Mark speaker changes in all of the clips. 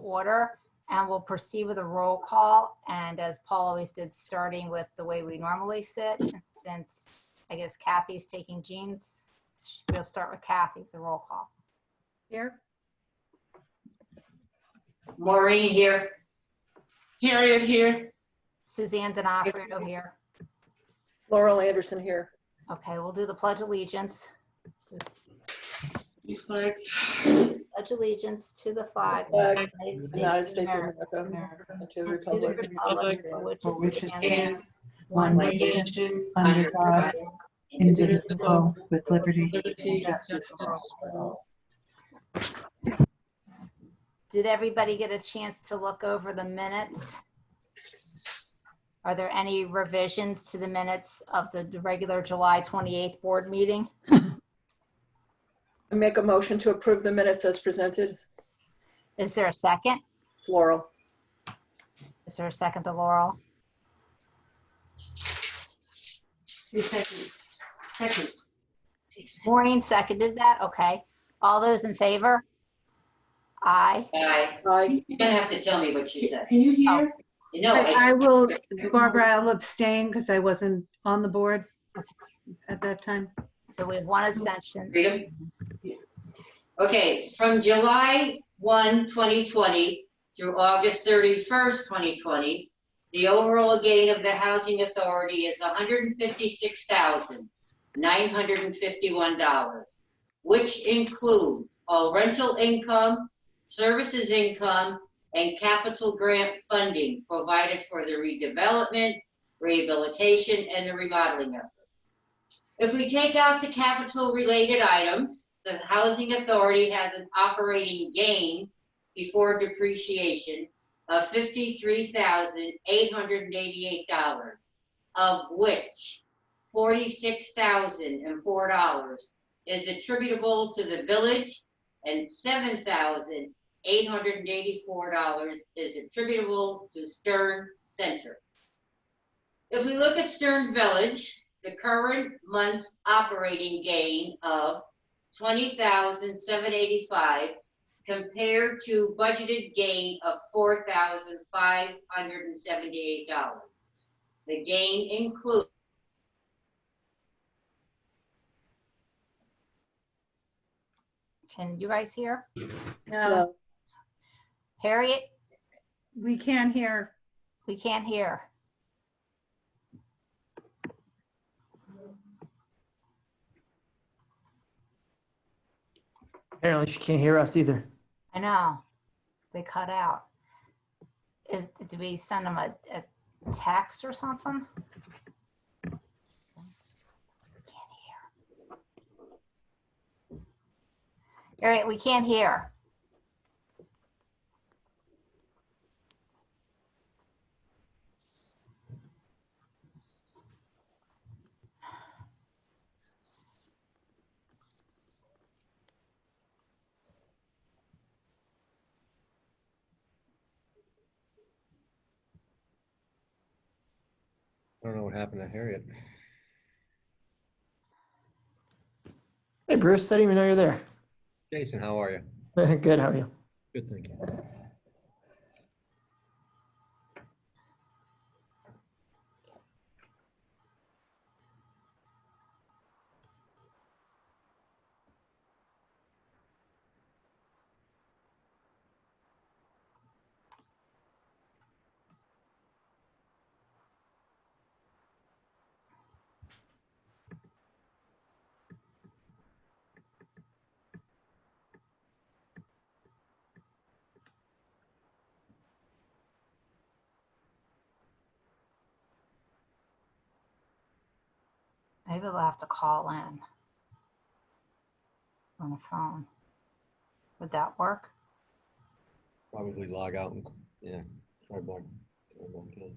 Speaker 1: order, and we'll proceed with a roll call. And as Paul always did, starting with the way we normally sit, since I guess Kathy's taking Jean's, we'll start with Kathy, the roll call.
Speaker 2: Here.
Speaker 3: Maureen here.
Speaker 2: Harriet here.
Speaker 1: Suzanne D'Onofrio here.
Speaker 4: Laurel Anderson here.
Speaker 1: Okay, we'll do the Pledge of Allegiance.
Speaker 2: These flags.
Speaker 1: Pledge allegiance to the flag of the
Speaker 4: United States of
Speaker 1: America,
Speaker 4: America, and to the
Speaker 1: and to the
Speaker 4: republic
Speaker 1: republic
Speaker 5: for which it
Speaker 1: stands,
Speaker 5: stands, one nation, under God, indivisible, with liberty and justice for all.
Speaker 1: Did everybody get a chance to look over the minutes? Are there any revisions to the minutes of the regular July 28th board meeting?
Speaker 4: I make a motion to approve the minutes as presented.
Speaker 1: Is there a second?
Speaker 4: It's Laurel.
Speaker 1: Is there a second to Laurel?
Speaker 3: Second.
Speaker 1: Maureen seconded that. Okay. All those in favor? Aye.
Speaker 3: Aye.
Speaker 4: Aye.
Speaker 3: You're gonna have to tell me what she said.
Speaker 2: Can you hear?
Speaker 3: No,
Speaker 5: I will, Barbara, I'll abstain because I wasn't on the board at that time.
Speaker 1: So we have one abstention.
Speaker 3: Freedom. Okay, from July 1, 2020 through August 31st, 2020, the overall gain of the housing authority is $156,951, which includes all rental income, services income, and capital grant funding provided for the redevelopment, rehabilitation, and the remodeling effort. If we take out the capital related items, the housing authority has an operating gain before depreciation of $53,888, of which $46,004 is attributable to the village and $7,884 is attributable to Stern Center. If we look at Stern Village, the current month's operating gain of $20,785 compared to budgeted gain of $4,578. The gain includes
Speaker 1: Can you guys hear?
Speaker 5: No,
Speaker 1: Harriet,
Speaker 5: we can't hear.
Speaker 1: we can't hear.
Speaker 6: Apparently she can't hear us either.
Speaker 1: I know. They cut out. Did we send them a text or something? Can't hear. All right, we can't hear.
Speaker 7: I don't know what happened to Harriet.
Speaker 6: Hey Bruce, I didn't even know you're there.
Speaker 7: Jason, how are you?
Speaker 6: Good, how are you?
Speaker 7: Good, thank you.
Speaker 1: Maybe we'll have to call in on the phone. Would that work?
Speaker 7: Probably log out and, yeah, try back in.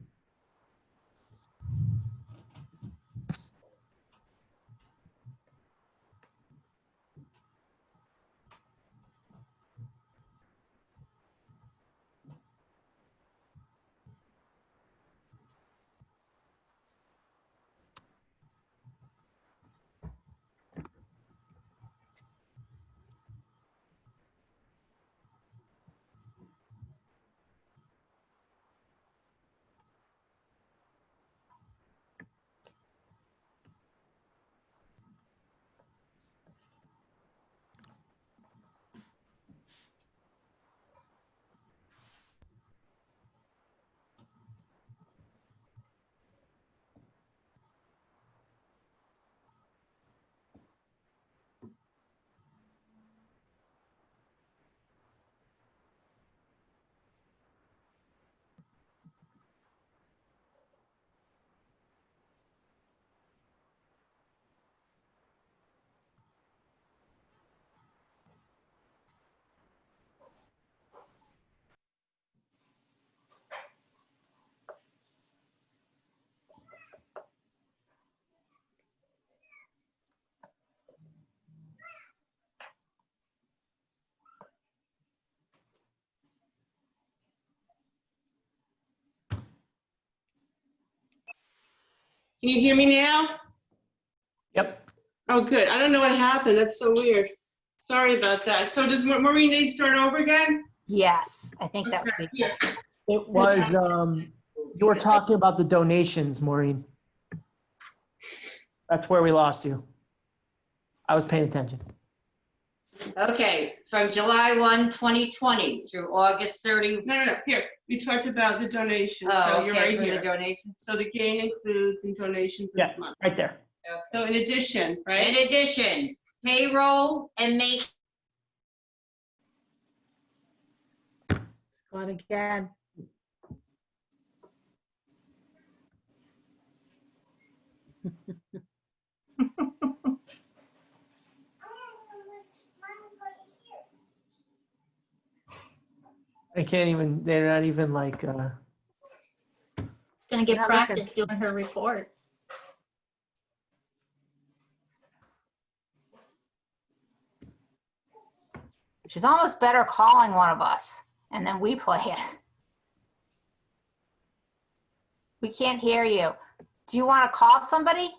Speaker 2: Can you hear me now?
Speaker 6: Yep.
Speaker 2: Oh, good. I don't know what happened. That's so weird. Sorry about that. So does Maureen need to start over again?
Speaker 1: Yes, I think that would be good.
Speaker 6: It was, you were talking about the donations, Maureen. That's where we lost you. I was paying attention.
Speaker 3: Okay, from July 1, 2020 through August 30.
Speaker 2: No. Here, we talked about the donations.
Speaker 3: Oh,
Speaker 2: So you're
Speaker 3: okay,
Speaker 2: right
Speaker 3: for the
Speaker 2: here.
Speaker 3: donations.
Speaker 2: So the gain includes in donations this
Speaker 6: Yeah,
Speaker 2: month.
Speaker 6: right there.
Speaker 2: So in addition,
Speaker 3: In
Speaker 2: right?
Speaker 3: addition, payroll and make
Speaker 5: Gone again.
Speaker 6: They can't even, they're not even like,
Speaker 1: She's gonna get
Speaker 5: Not
Speaker 1: practice doing her report. She's almost better calling one of us, and then we play it. We can't hear you. Do you want to call somebody?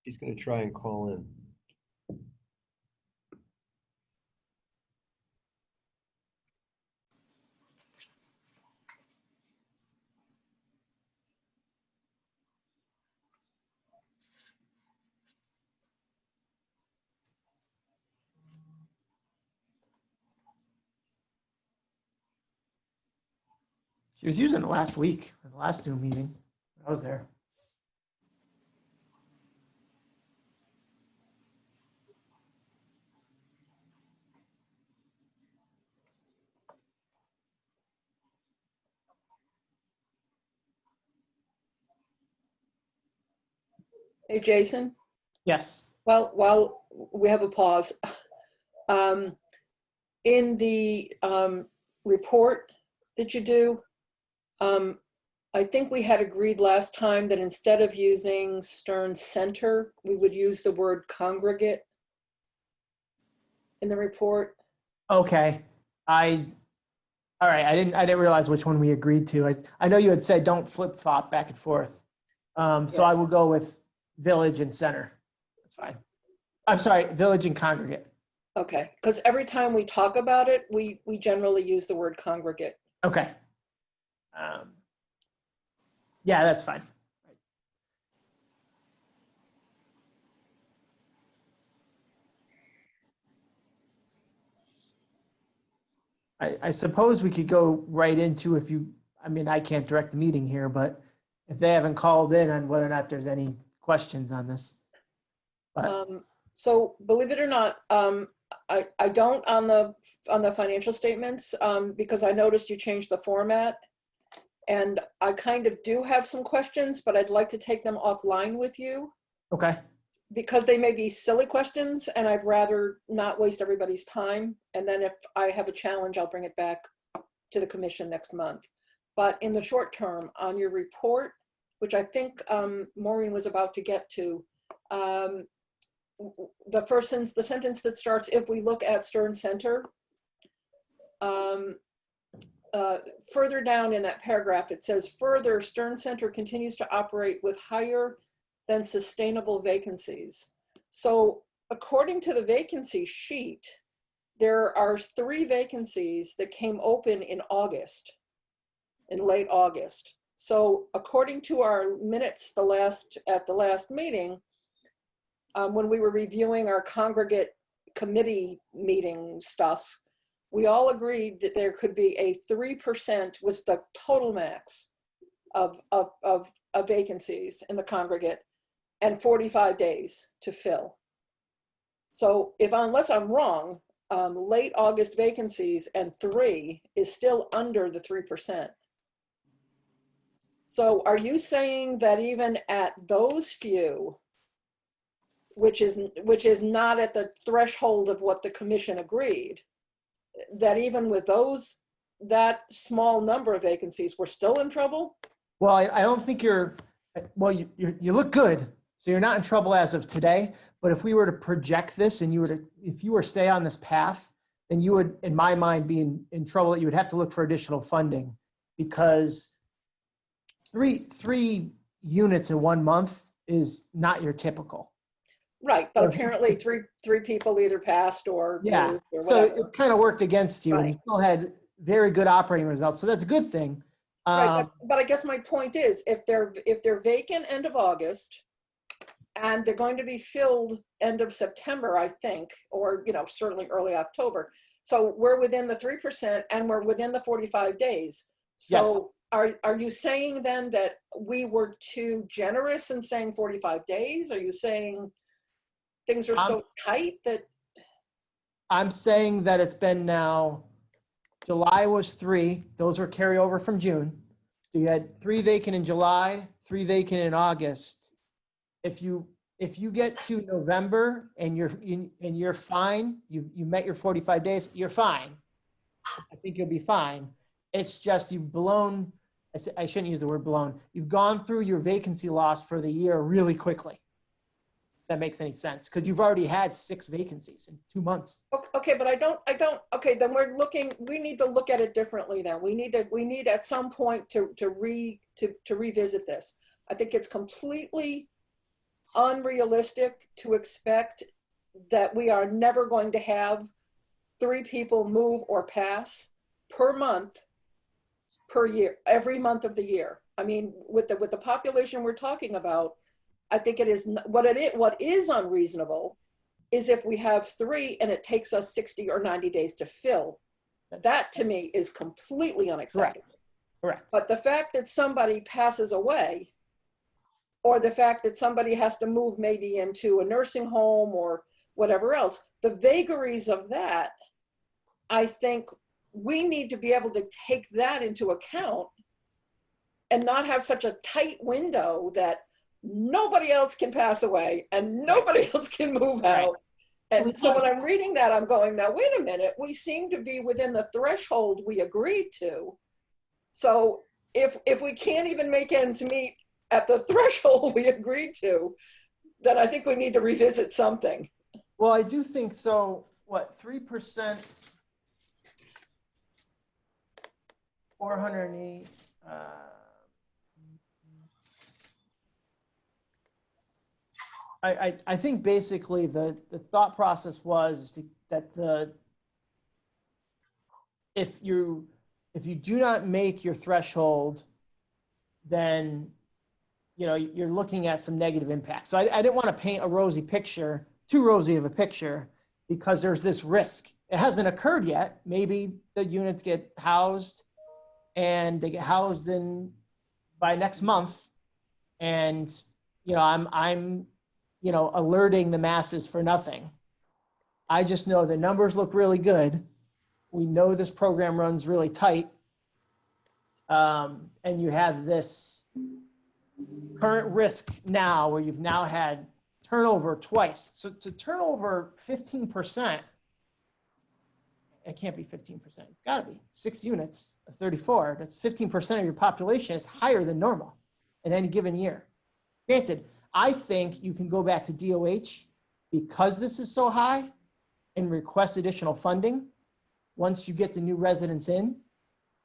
Speaker 7: She's gonna try and call in.
Speaker 6: she was using it last week, the last Zoom meeting. I was there.
Speaker 4: Hey, Jason,
Speaker 6: Yes.
Speaker 4: well, while we have a pause, in the report that you do, I think we had agreed last time that instead of using Stern Center, we would use the word congregate in the report.
Speaker 6: Okay. All right. I didn't realize which one we agreed to. I know you had said don't flip flop back and forth. So
Speaker 4: Yeah.
Speaker 6: I will go with village and center. That's fine. I'm sorry, village and congregate.
Speaker 4: Okay, because every time we talk about it, we generally use the word congregate.
Speaker 6: Okay. Yeah, that's fine. I suppose we could go right into I mean, I can't direct the meeting here, but if they haven't called in on whether or not there's any questions on this. But
Speaker 4: So believe it or not, I don't on the financial statements because I noticed you changed the format. And I kind of do have some questions, but I'd like to take them offline with you
Speaker 6: okay.
Speaker 4: because they may be silly questions and I'd rather not waste everybody's time. And then if I have a challenge, I'll bring it back to the commission next month. But in the short term, on your report, which I think Maureen was about to get to, the sentence that starts, if we look at Stern Center, further down in that paragraph, it says, further, Stern Center continues to operate with higher than sustainable vacancies. So according to the vacancy sheet, there are 3 vacancies that came open in August, in late August. So according to our minutes at the last meeting, when we were reviewing our congregate committee meeting stuff, we all agreed that there could be a 3% was the total max of vacancies in the congregate and 45 days to fill. So unless I'm wrong, late August vacancies and 3 is still under the 3%. So are you saying that even at those few, which is not at the threshold of what the commission agreed, that even with those, that small number of vacancies, we're still in trouble?
Speaker 6: Well, I don't think well, you look good. So you're not in trouble as of today. But if we were to project this and if you were to stay on this path, then you would, in my mind, be in trouble. You would have to look for additional funding, because three units in 1 month is not your typical.
Speaker 4: Right, but
Speaker 6: Or if you-
Speaker 4: apparently three people either passed or
Speaker 6: Yeah,
Speaker 4: moved or
Speaker 6: so
Speaker 4: whatever.
Speaker 6: it kind of worked against you, and you
Speaker 4: Right.
Speaker 6: still had very good operating results. So that's a good thing.
Speaker 4: Right, but I guess my point is, if they're vacant end of August, and they're going to be filled end of September, I think, or, certainly early October. So we're within the 3% and we're within the 45 days. So are you saying then that we were too generous in saying 45 days? Are you saying things are so tight that?
Speaker 6: I'm saying that it's been now, July was 3, those were carryover from June. So you had 3 vacant in July, 3 vacant in August. If you get to November and you're fine, you met your 45 days, you're fine. I think you'll be fine. It's just you've blown, I shouldn't use the word blown. You've gone through your vacancy loss for the year really quickly. If that makes any sense, because you've already had 6 vacancies in 2 months.
Speaker 4: Okay, but I don't, okay, then we need to look at it differently then. We need at some point to revisit this. I think it's completely unrealistic to expect that we are never going to have 3 people move or pass per month, per year, every month of the year. I mean, with the population we're talking about, I think it is what is unreasonable is if we have 3 and it takes us 60 or 90 days to fill. That to me is completely unacceptable.
Speaker 6: Correct.
Speaker 4: But the fact that somebody passes away, or the fact that somebody has to move maybe into a nursing home or whatever else, the vagaries of that, I think we need to be able to take that into account and not have such a tight window that nobody else can pass away and nobody else can move out. And so when I'm reading that, I'm going, now, wait a minute, we seem to be within the threshold we agreed to. So if we can't even make ends meet at the threshold we agreed to, then I think we need to revisit something.
Speaker 6: Well, I do think so. What, 3%, 408, I think basically the thought process was that if you do not make your threshold, then you're looking at some negative impact. So I didn't want to paint a rosy picture, too rosy of a picture, because there's this risk. It hasn't occurred yet. Maybe the units get housed and they get housed by next month. And, I'm alerting the masses for nothing. I just know the numbers look really good. We know this program runs really tight. And you have this current risk now where you've now had turnover twice. So to turn over 15%, it can't be 15%. It's got to be 6 units of 34. That's 15% of your population. Is higher than normal in any given year. Granted, I think you can go back to DOH because this is so high and request additional funding once you get the new residents in.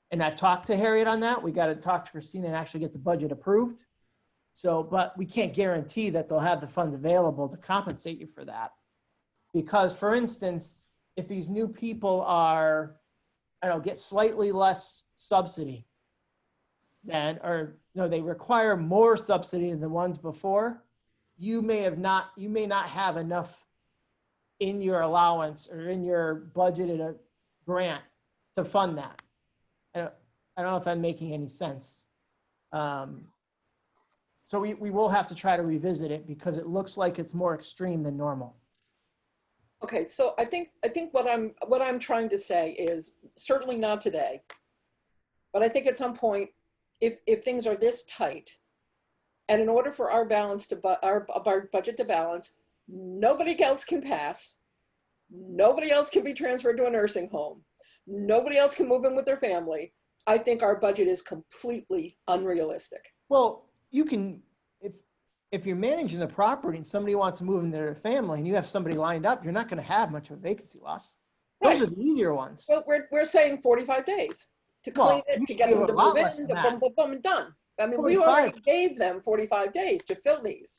Speaker 6: And I've talked to Harriet on that. We got to talk to Christina and actually get the budget approved. So, but we can't guarantee that they'll have the funds available to compensate you for that. Because, for instance, if these new people are, get slightly less subsidy they require more subsidy than the ones before, you may not have enough in your allowance or in your budgeted grant to fund that. I don't know if I'm making any sense. So we will have to try to revisit it because it looks like it's more extreme than normal.
Speaker 4: Okay, so I think what I'm trying to say is certainly not today, but I think at some point if things are this tight, and in order for our balance to, our budget to balance, nobody else can pass, nobody else can be transferred to a nursing home, nobody else can move in with their family, I think our budget is completely unrealistic.
Speaker 6: Well, you can, if you're managing the property and somebody wants to move in their family and you have somebody lined up, you're not going to have much of a vacancy loss. Those
Speaker 4: Right.
Speaker 6: are the easier ones.
Speaker 4: Well, we're saying 45 days to clean
Speaker 6: Well,
Speaker 4: it,
Speaker 6: you
Speaker 4: to
Speaker 6: should
Speaker 4: get
Speaker 6: give
Speaker 4: them
Speaker 6: a
Speaker 4: to
Speaker 6: lot
Speaker 4: move
Speaker 6: less
Speaker 4: in,
Speaker 6: than
Speaker 4: to
Speaker 6: that.
Speaker 4: boom, boom, boom, and done. I mean, we
Speaker 6: 45.
Speaker 4: already gave them 45 days to fill these.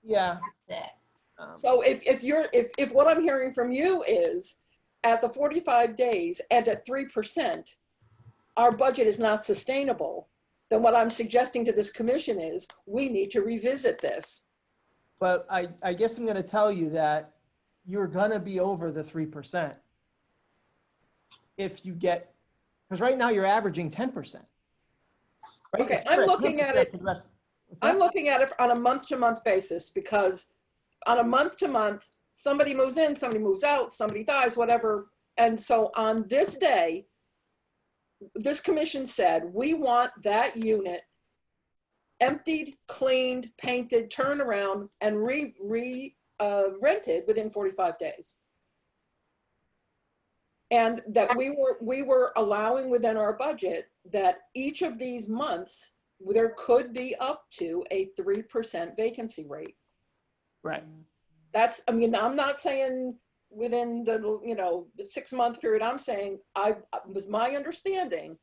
Speaker 6: Yeah.
Speaker 1: That's it.
Speaker 4: So if what I'm hearing from you is at the 45 days and at 3%, our budget is not sustainable, then what I'm suggesting to this commission is we need to revisit this.
Speaker 6: But I guess I'm going to tell you that you're going to be over the 3% if you get, because right now you're averaging 10%. Right?
Speaker 4: Okay,
Speaker 6: If you're
Speaker 4: I'm looking
Speaker 6: 10%
Speaker 4: at it,
Speaker 6: for the rest- what's
Speaker 4: I'm
Speaker 6: that?
Speaker 4: looking at it on a month-to-month basis, because on a month-to-month, somebody moves in, somebody moves out, somebody dies, whatever. And so on this day, this commission said, we want that unit emptied, cleaned, painted, turned around, and rented within 45 days. And that we were allowing within our budget that each of these months, there could be up to a 3% vacancy rate.
Speaker 6: Right.
Speaker 4: That's, I mean, I'm not saying within the, the 6-month period. I'm saying it was my understanding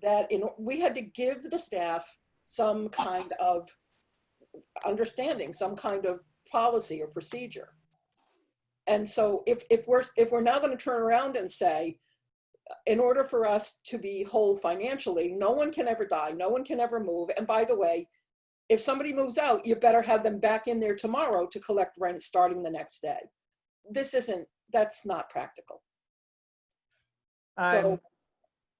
Speaker 4: that we had to give the staff some kind of understanding, some kind of policy or procedure. And so if we're now going to turn around and say, in order for us to be whole financially, no one can ever die, no one can ever move. And by the way, if somebody moves out, you better have them back in there tomorrow to collect rent starting the next day. That's not practical. So,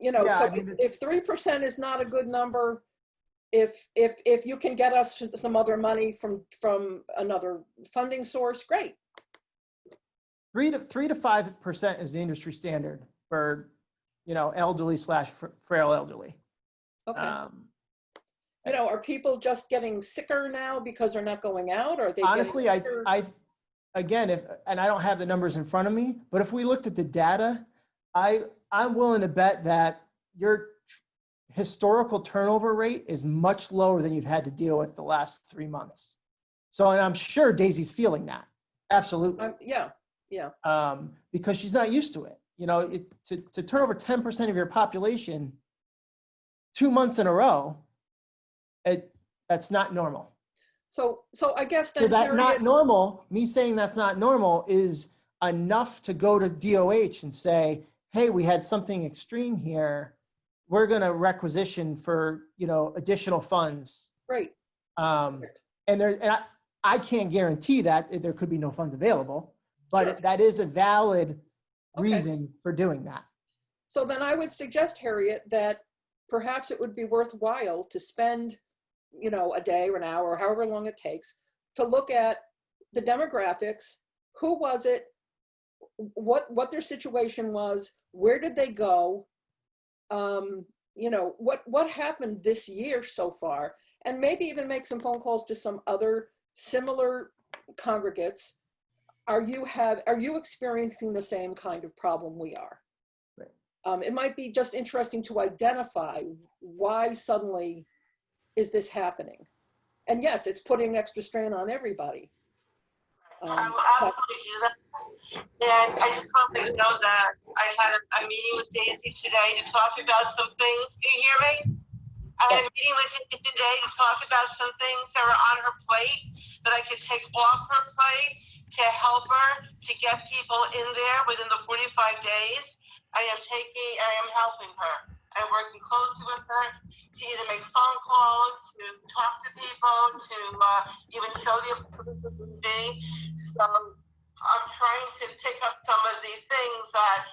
Speaker 6: yeah,
Speaker 4: so
Speaker 6: I mean,
Speaker 4: if 3% is not a good number, if you can get us some other money from another funding source, great.
Speaker 6: 3 to 5% is the industry standard for, elderly / frail elderly.
Speaker 4: Okay. Are people just getting sicker now because they're not going out, or are they
Speaker 6: Honestly,
Speaker 4: getting sicker?
Speaker 6: Again, and I don't have the numbers in front of me, but if we looked at the data, I'm willing to bet that your historical turnover rate is much lower than you've had to deal with the last 3 months. So, and I'm sure Daisy's feeling that. Absolutely.
Speaker 4: Yeah.
Speaker 6: Because she's not used to it. To turn over 10% of your population 2 months in a row, that's not normal.
Speaker 4: So I guess then
Speaker 6: So that
Speaker 4: Harriet,
Speaker 6: not normal, me saying that's not normal is enough to go to DOH and say, hey, we had something extreme here. We're going to requisition for, additional funds.
Speaker 4: great.
Speaker 6: And I can't guarantee that there could be no funds available, but
Speaker 4: Sure.
Speaker 6: that is a valid
Speaker 4: Okay.
Speaker 6: reason for doing that.
Speaker 4: So then I would suggest, Harriet, that perhaps it would be worthwhile to spend, a day or an hour, or however long it takes, to look at the demographics. Who was it? What their situation was? Where did they go? What happened this year so far? And maybe even make some phone calls to some other similar congregates. Are you experiencing the same kind of problem we are?
Speaker 6: Right.
Speaker 4: It might be just interesting to identify why suddenly is this happening. And yes, it's putting extra strain on everybody.
Speaker 8: I will absolutely do that. And I just want to let you know that I had a meeting with Daisy today to talk about some things. Can you hear me? I had a meeting with Daisy today to talk about some things that were on her plate that I could take off her plate to help her to get people in there within the 45 days. I am helping her. I'm working closely with her to either make phone calls, to talk to people, to even show the opportunity. So I'm trying to pick up some of these things that,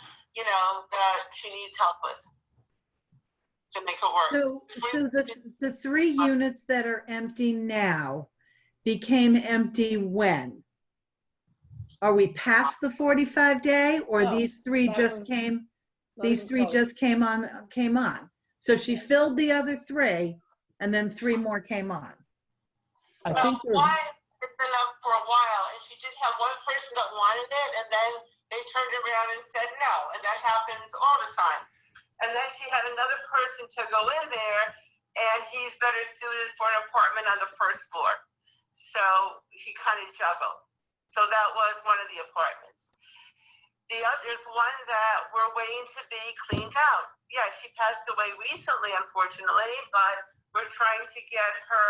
Speaker 8: that she needs help with to make it work.
Speaker 5: So the 3 units that are empty now became empty when? Are we past the 45 day, or
Speaker 4: No,
Speaker 5: these 3
Speaker 4: not
Speaker 5: just
Speaker 4: even-
Speaker 5: came?
Speaker 4: not
Speaker 5: These
Speaker 4: even
Speaker 5: 3
Speaker 4: close.
Speaker 5: just came on. So she filled the other 3, and then 3 more came on.
Speaker 6: I think there's,
Speaker 8: One has been up for a while, and she did have one person that wanted it, and then they turned around and said no, and that happens all the time. And then she had another person to go in there, and he's better suited for an apartment on the first floor. So he kind of juggled. So that was one of the apartments. There's one that we're waiting to be cleaned out. Yeah, she passed away recently, unfortunately, but we're trying to get her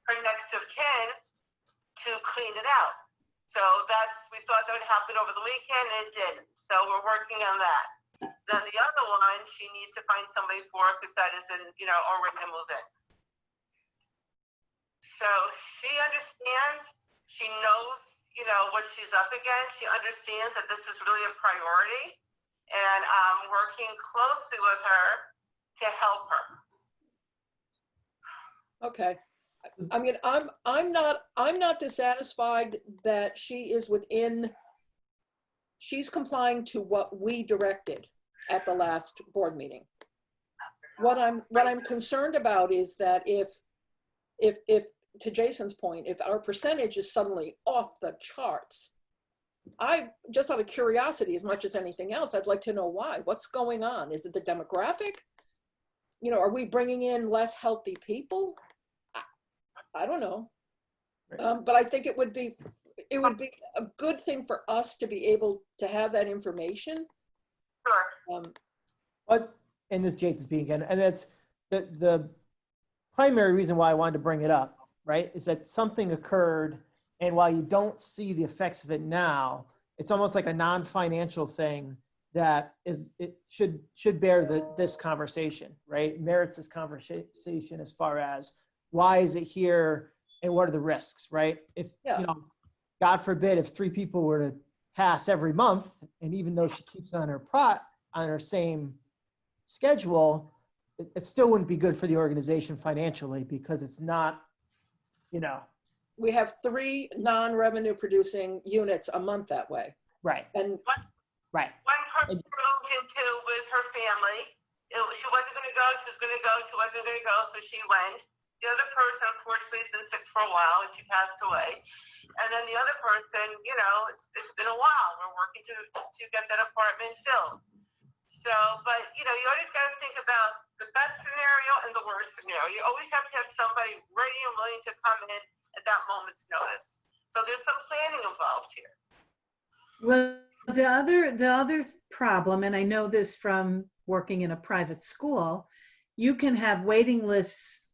Speaker 8: her next of kin to clean it out. So we thought that would happen over the weekend, and it didn't. So we're working on that. Then the other one, she needs to find somebody for because that isn't, already to move in. So she understands, she knows, what she's up against. She understands that this is really a priority, and I'm working closely with her to help her.
Speaker 4: Okay. I mean, I'm not dissatisfied that she's complying to what we directed at the last board meeting. What I'm concerned about is that if to Jason's point, if our percentage is suddenly off the charts, I just out of curiosity as much as anything else, I'd like to know why. What's going on? Is it the demographic? Are we bringing in less healthy people? I don't know. But I think it would be a good thing for us to be able to have that information.
Speaker 8: Sure.
Speaker 6: but, and this Jason speaking again, and that's the primary reason why I wanted to bring it up, right, is that something occurred, and while you don't see the effects of it now, it's almost like a non-financial thing that it should bear this conversation, right? It merits this conversation as far as why is it here and what are the risks, right? If, God forbid, if 3 people were to pass every month, and even though she keeps on her same schedule, it still wouldn't be good for the organization financially because it's not,
Speaker 4: We have 3 non-revenue producing units a month that way.
Speaker 6: Right.
Speaker 4: And
Speaker 6: Right.
Speaker 8: One person moved into with her family. She wasn't going to go. She was going to go. She wasn't going to go, so she went. The other person, unfortunately, has been sick for a while, and she passed away. And then the other person, it's been a while. We're working to get that apartment filled. So, but, you always got to think about the best scenario and the worst scenario. You always have to have somebody ready and willing to come in at that moment's notice. So there's some planning involved here.
Speaker 5: Well, the other problem, and I know this from working in a private school, you can have waiting lists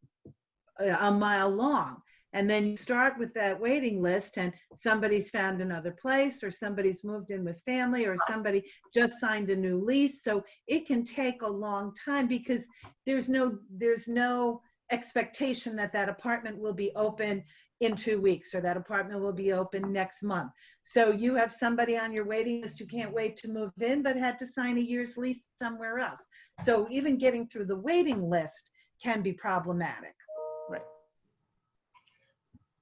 Speaker 5: a mile long, and then you start with that waiting list and somebody's found another place, or somebody's moved in with family, or somebody just signed a new lease. So it can take a long time because there's no expectation that that apartment will be open in 2 weeks, or that apartment will be open next month. So you have somebody on your waiting list who can't wait to move in, but had to sign a year's lease somewhere else. So even getting through the waiting list can be problematic.
Speaker 6: Right.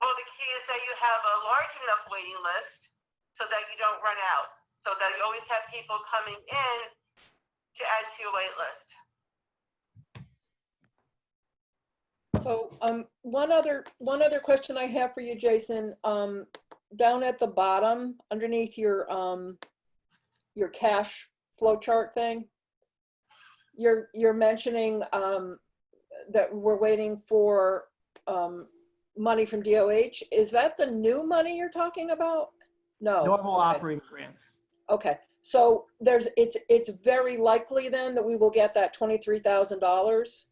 Speaker 8: Well, the key is that you have a large enough waiting list so that you don't run out, so that you always have people coming in to add to your wait list.
Speaker 4: so one other question I have for you, Jason, down at the bottom underneath your cash flow chart thing, you're mentioning that we're waiting for money from DOH. Is that the new money you're talking about? No.
Speaker 6: Normal
Speaker 4: Okay.
Speaker 6: operating grants.
Speaker 4: Okay, so it's very likely then that we will get that $23,000,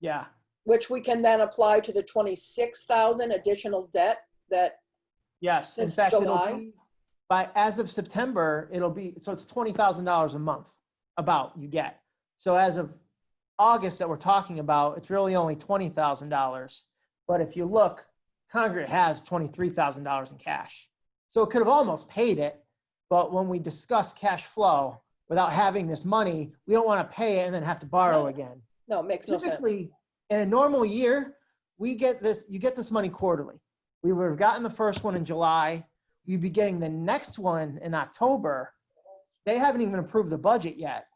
Speaker 6: Yeah.
Speaker 4: which we can then apply to the 26,000 additional debt that.
Speaker 6: Yes. In
Speaker 4: Since
Speaker 6: fact,
Speaker 4: July?
Speaker 6: it'll be as of September, so it's $20,000 a month you get. So as of August that we're talking about, it's really only $20,000. But if you look, Congress has $23,000 in cash. So it could have almost paid it. But when we discuss cash flow, without having this money, we don't want to pay it and then have to borrow again.
Speaker 4: No, it makes no sense.
Speaker 6: Typically, in a normal year, you get this money quarterly. We would have gotten the first one in July. You'd be getting the next one in October. They haven't even approved the budget yet.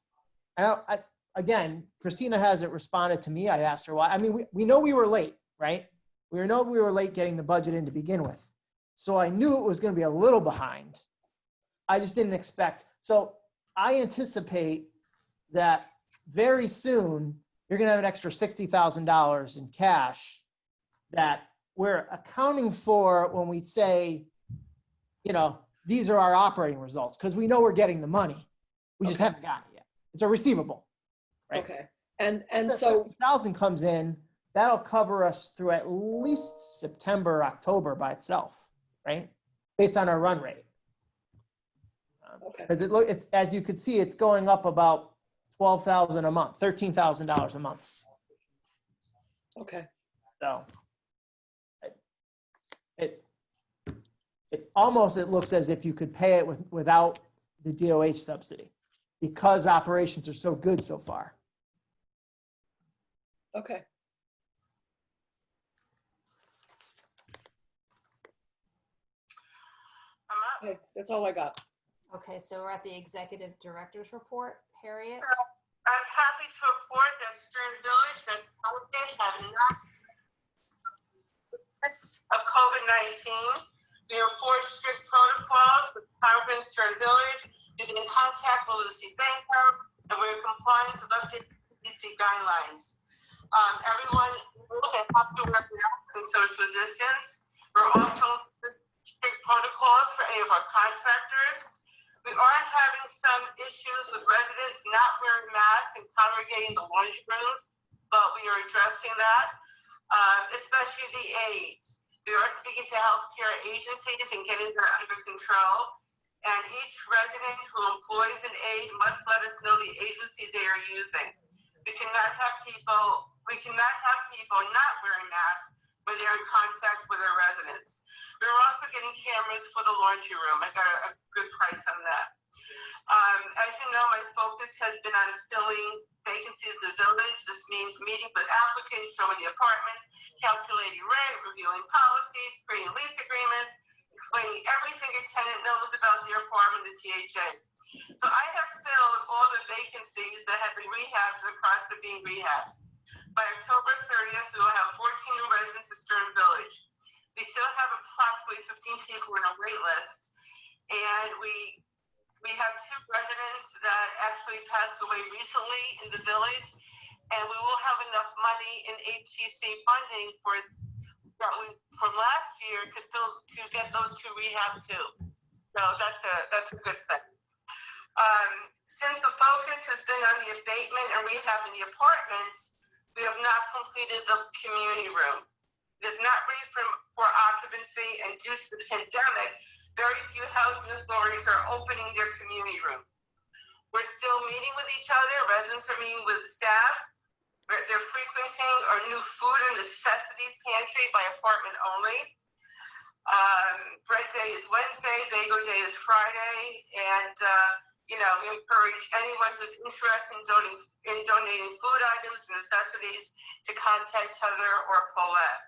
Speaker 6: again, Christina hasn't responded to me. I asked her why. I mean, we know we were late, right? We know we were late getting the budget in to begin with. So I knew it was going to be a little behind. I just didn't expect. So I anticipate that very soon you're going to have an extra $60,000 in cash that we're accounting for when we say, you know, these are our operating results, because we know we're getting the money. We just haven't gotten it yet. It's a receivable, right?
Speaker 4: Okay. And
Speaker 6: Once that
Speaker 4: so,
Speaker 6: 50,000 comes in, that'll cover us through at least September, October by itself, right? Based on our run rate.
Speaker 4: okay,
Speaker 6: Because it's, as you could see, it's going up about 12,000 a month, $13,000 a month.
Speaker 4: okay,
Speaker 6: So it almost, it looks as if you could pay it without the DOH subsidy, because operations are so good so far.
Speaker 4: okay.
Speaker 8: I'm up.
Speaker 4: Okay, that's all I got.
Speaker 1: Okay, so we're at the executive director's report. Harriet?
Speaker 8: I'm happy to report that Stern Village and Pelican have not of COVID-19. We enforce strict protocols with Congress and Stern Village. We've been in contact with Lucy Banker, and we're in compliance with updated CDC guidelines. Everyone knows they have to wear masks and social distance. We're also in strict protocols for any of our contractors. We are having some issues with residents not wearing masks and congregating in the laundry rooms, but we are addressing that, especially the aides. We are speaking to healthcare agencies and getting that under control. And each resident who employs an aide must let us know the agency they are using. We cannot have people not wearing masks when they're in contact with our residents. We're also getting cameras for the laundry room. I got a good price on that. As you know, my focus has been on filling vacancies in the village. This means meeting with applicants, showing the apartments, calculating rent, reviewing policies, creating lease agreements, explaining everything a tenant knows about their apartment and THA. So I have filled all the vacancies that have been rehabbed in the process of being rehabbed. By October 30th, we will have 14 new residents in Stern Village. We still have approximately 15 people in a wait list, and we have 2 residents that actually passed away recently in the village, and we will have enough money in HTC funding from last year to get those 2 rehab too. So that's a good thing. Since the focus has been on the abatement and rehab in the apartments, we have not completed the community room. It is not ready for occupancy, and due to the pandemic, very few housing authorities are opening their community room. We're still meeting with each other. Residents are meeting with staff. They're frequenting our new food and necessities pantry by appointment only. Bread day is Wednesday, bagel day is Friday, and we encourage anyone who's interested in donating food items and necessities to contact Heather or Paulette.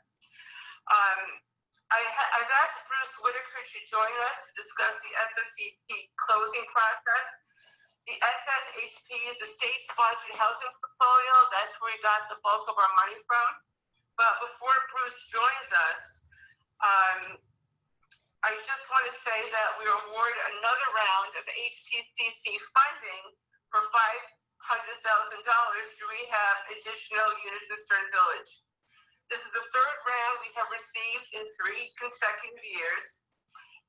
Speaker 8: I've asked Bruce Whitaker to join us to discuss the SSCP closing process. The SSHP is a state-sponsored housing portfolio. That's where we got the bulk of our money from. But before Bruce joins us, I just want to say that we were awarded another round of HTCC funding for $500,000 to rehab additional units in Stern Village. This is the 3rd round we have received in 3 consecutive years,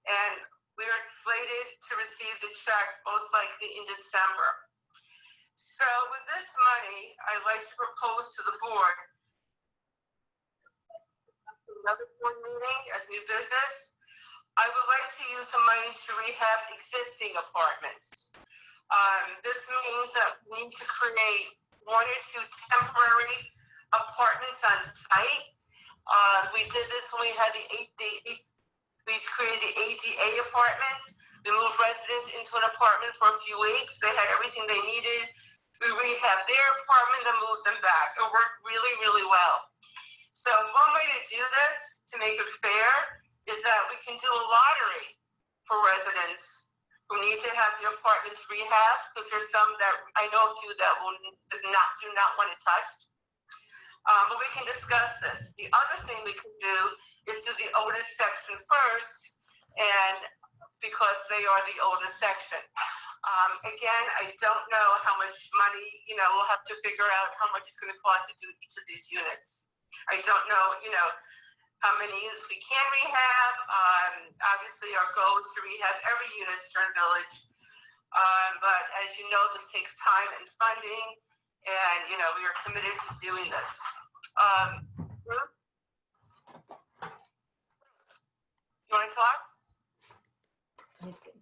Speaker 8: and we are slated to receive the check most likely in December. So with this money, I'd like to propose to the board another board meeting as new business. I would like to use the money to rehab existing apartments. This means that we need to create 1 or 2 temporary apartments on site. We did this when we had we created the ADA apartments. We moved residents into an apartment for a few weeks. They had everything they needed. We rehabbed their apartment and moved them back. It worked really, really well. So one way to do this, to make it fair, is that we can do a lottery for residents We need to have the apartments rehab, because there's some that, I know a few that do not want it touched. But we can discuss this. The other thing we can do is do the oldest section first, and because they are the oldest section. Again, I don't know how much money, we'll have to figure out how much it's going to cost to do each of these units. I don't know, how many units we can rehab. Obviously, our goal is to rehab every unit in Stern Village. But as you know, this takes time and funding, and, we are committed to doing this. You want to talk?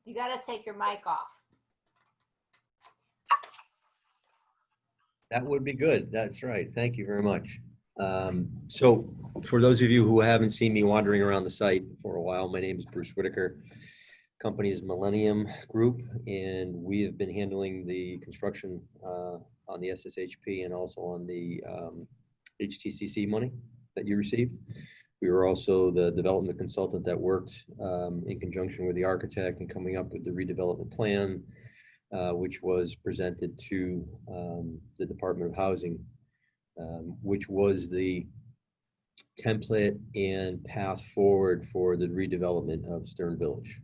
Speaker 1: You got to take your mic off.
Speaker 7: That would be good. That's right. Thank you very much. So for those of you who haven't seen me wandering around the site for a while, my name is Bruce Whitaker. Company is Millennium Group, and we have been handling the construction on the SSHP and also on the HTCC money that you received. We were also the development consultant that worked in conjunction with the architect and coming up with the redevelopment plan, which was presented to the Department of Housing, which was the template and path forward for the redevelopment of Stern Village.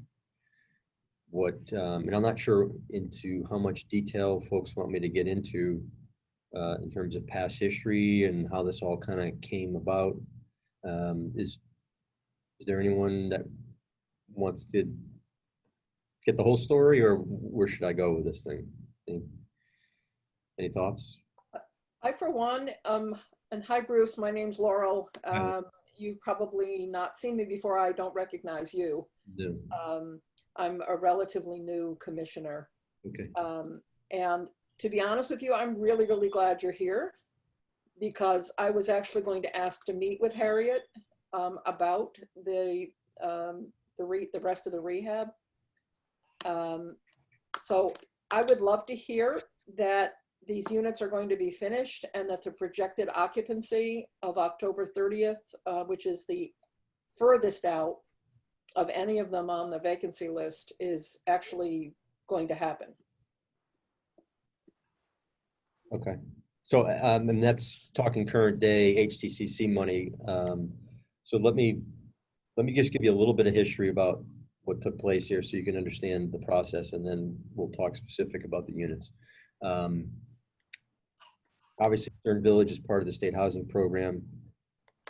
Speaker 7: And I'm not sure into how much detail folks want me to get into in terms of past history and how this all kind of came about. Is there anyone that wants to get the whole story, or where should I go with this thing? Any thoughts?
Speaker 4: I, for one, and hi, Bruce, my name's Laurel.
Speaker 7: Hi.
Speaker 4: You've probably not seen me before. I don't recognize you.
Speaker 7: No.
Speaker 4: I'm a relatively new commissioner.
Speaker 7: Okay.
Speaker 4: And to be honest with you, I'm really, really glad you're here, because I was actually going to ask to meet with Harriet about the rest of the rehab. So I would love to hear that these units are going to be finished and that the projected occupancy of October 30th, which is the furthest out of any of them on the vacancy list, is actually going to happen.
Speaker 7: Okay. So, and that's talking current day HTCC money. So let me just give you a little bit of history about what took place here so you can understand the process, and then we'll talk specific about the units. Obviously, Stern Village is part of the state housing program.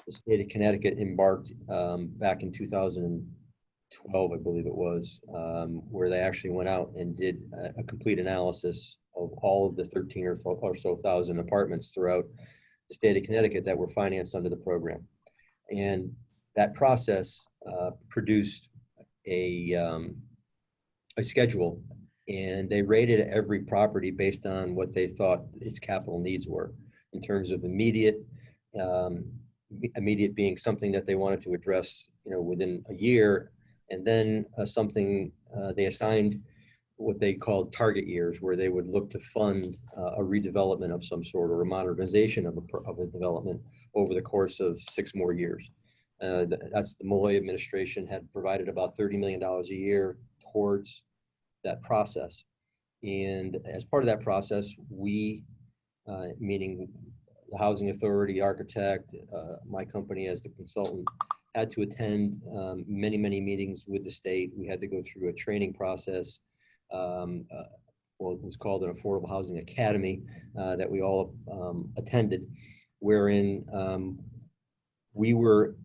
Speaker 7: The state of Connecticut embarked back in 2012, I believe it was, where they actually went out and did a complete analysis of all of the 13 or so thousand apartments throughout the state of Connecticut that were financed under the program. And that process produced a schedule, and they rated every property based on what they thought its capital needs were in terms of immediate being something that they wanted to address, within a year, and then something they assigned what they called target years, where they would look to fund a redevelopment of some sort or a modernization of a development over the course of 6 more years. That's the Malloy administration had provided about $30 million a year towards that process. And as part of that process, we, meaning the housing authority, architect, my company as the consultant, had to attend many, many meetings with the state. We had to go through a training process. Well, it was called an Affordable Housing Academy that we all attended, wherein we were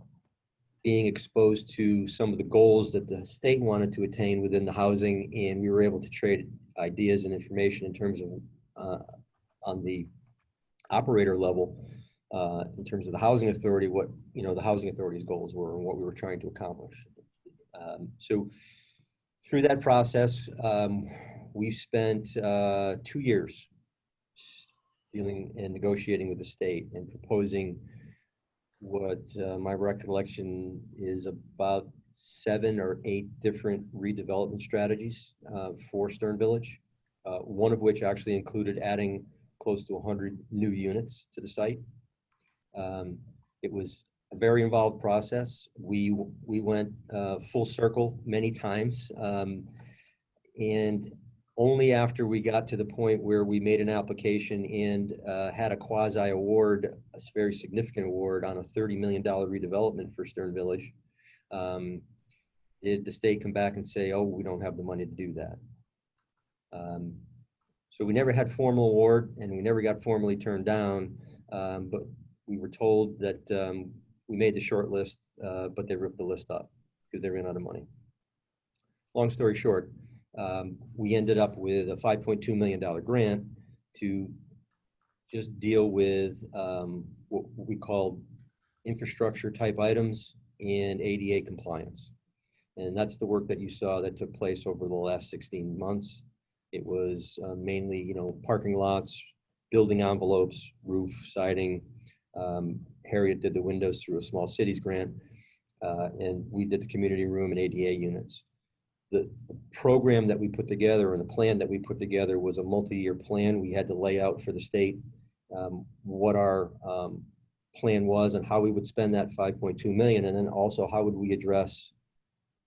Speaker 7: being exposed to some of the goals that the state wanted to attain within the housing, and we were able to trade ideas and information in terms of on the operator level, in terms of the housing authority, what the housing authority's goals were and what we were trying to accomplish. So through that process, we've spent 2 years dealing and negotiating with the state and proposing what my recollection is about 7 or 8 different redevelopment strategies for Stern Village, one of which actually included adding close to 100 new units to the site. It was a very involved process. We went full circle many times. And only after we got to the point where we made an application and had a quasi award, a very significant award on a $30 million redevelopment for Stern Village, did the state come back and say, oh, we don't have the money to do that. So we never had formal award and we never got formally turned down, but we were told that we made the short list, but they ripped the list up because they ran out of money. Long story short, we ended up with a $5.2 million grant to just deal with what we called infrastructure type items and ADA compliance. And that's the work that you saw that took place over the last 16 months. It was mainly, you know, parking lots, building envelopes, roof, siding. Harriet did the windows through a small cities grant, and we did the community room and ADA units. The program that we put together and the plan that we put together was a multi-year plan. We had to lay out for the state what our plan was and how we would spend that 5.2 million, and then also how would we address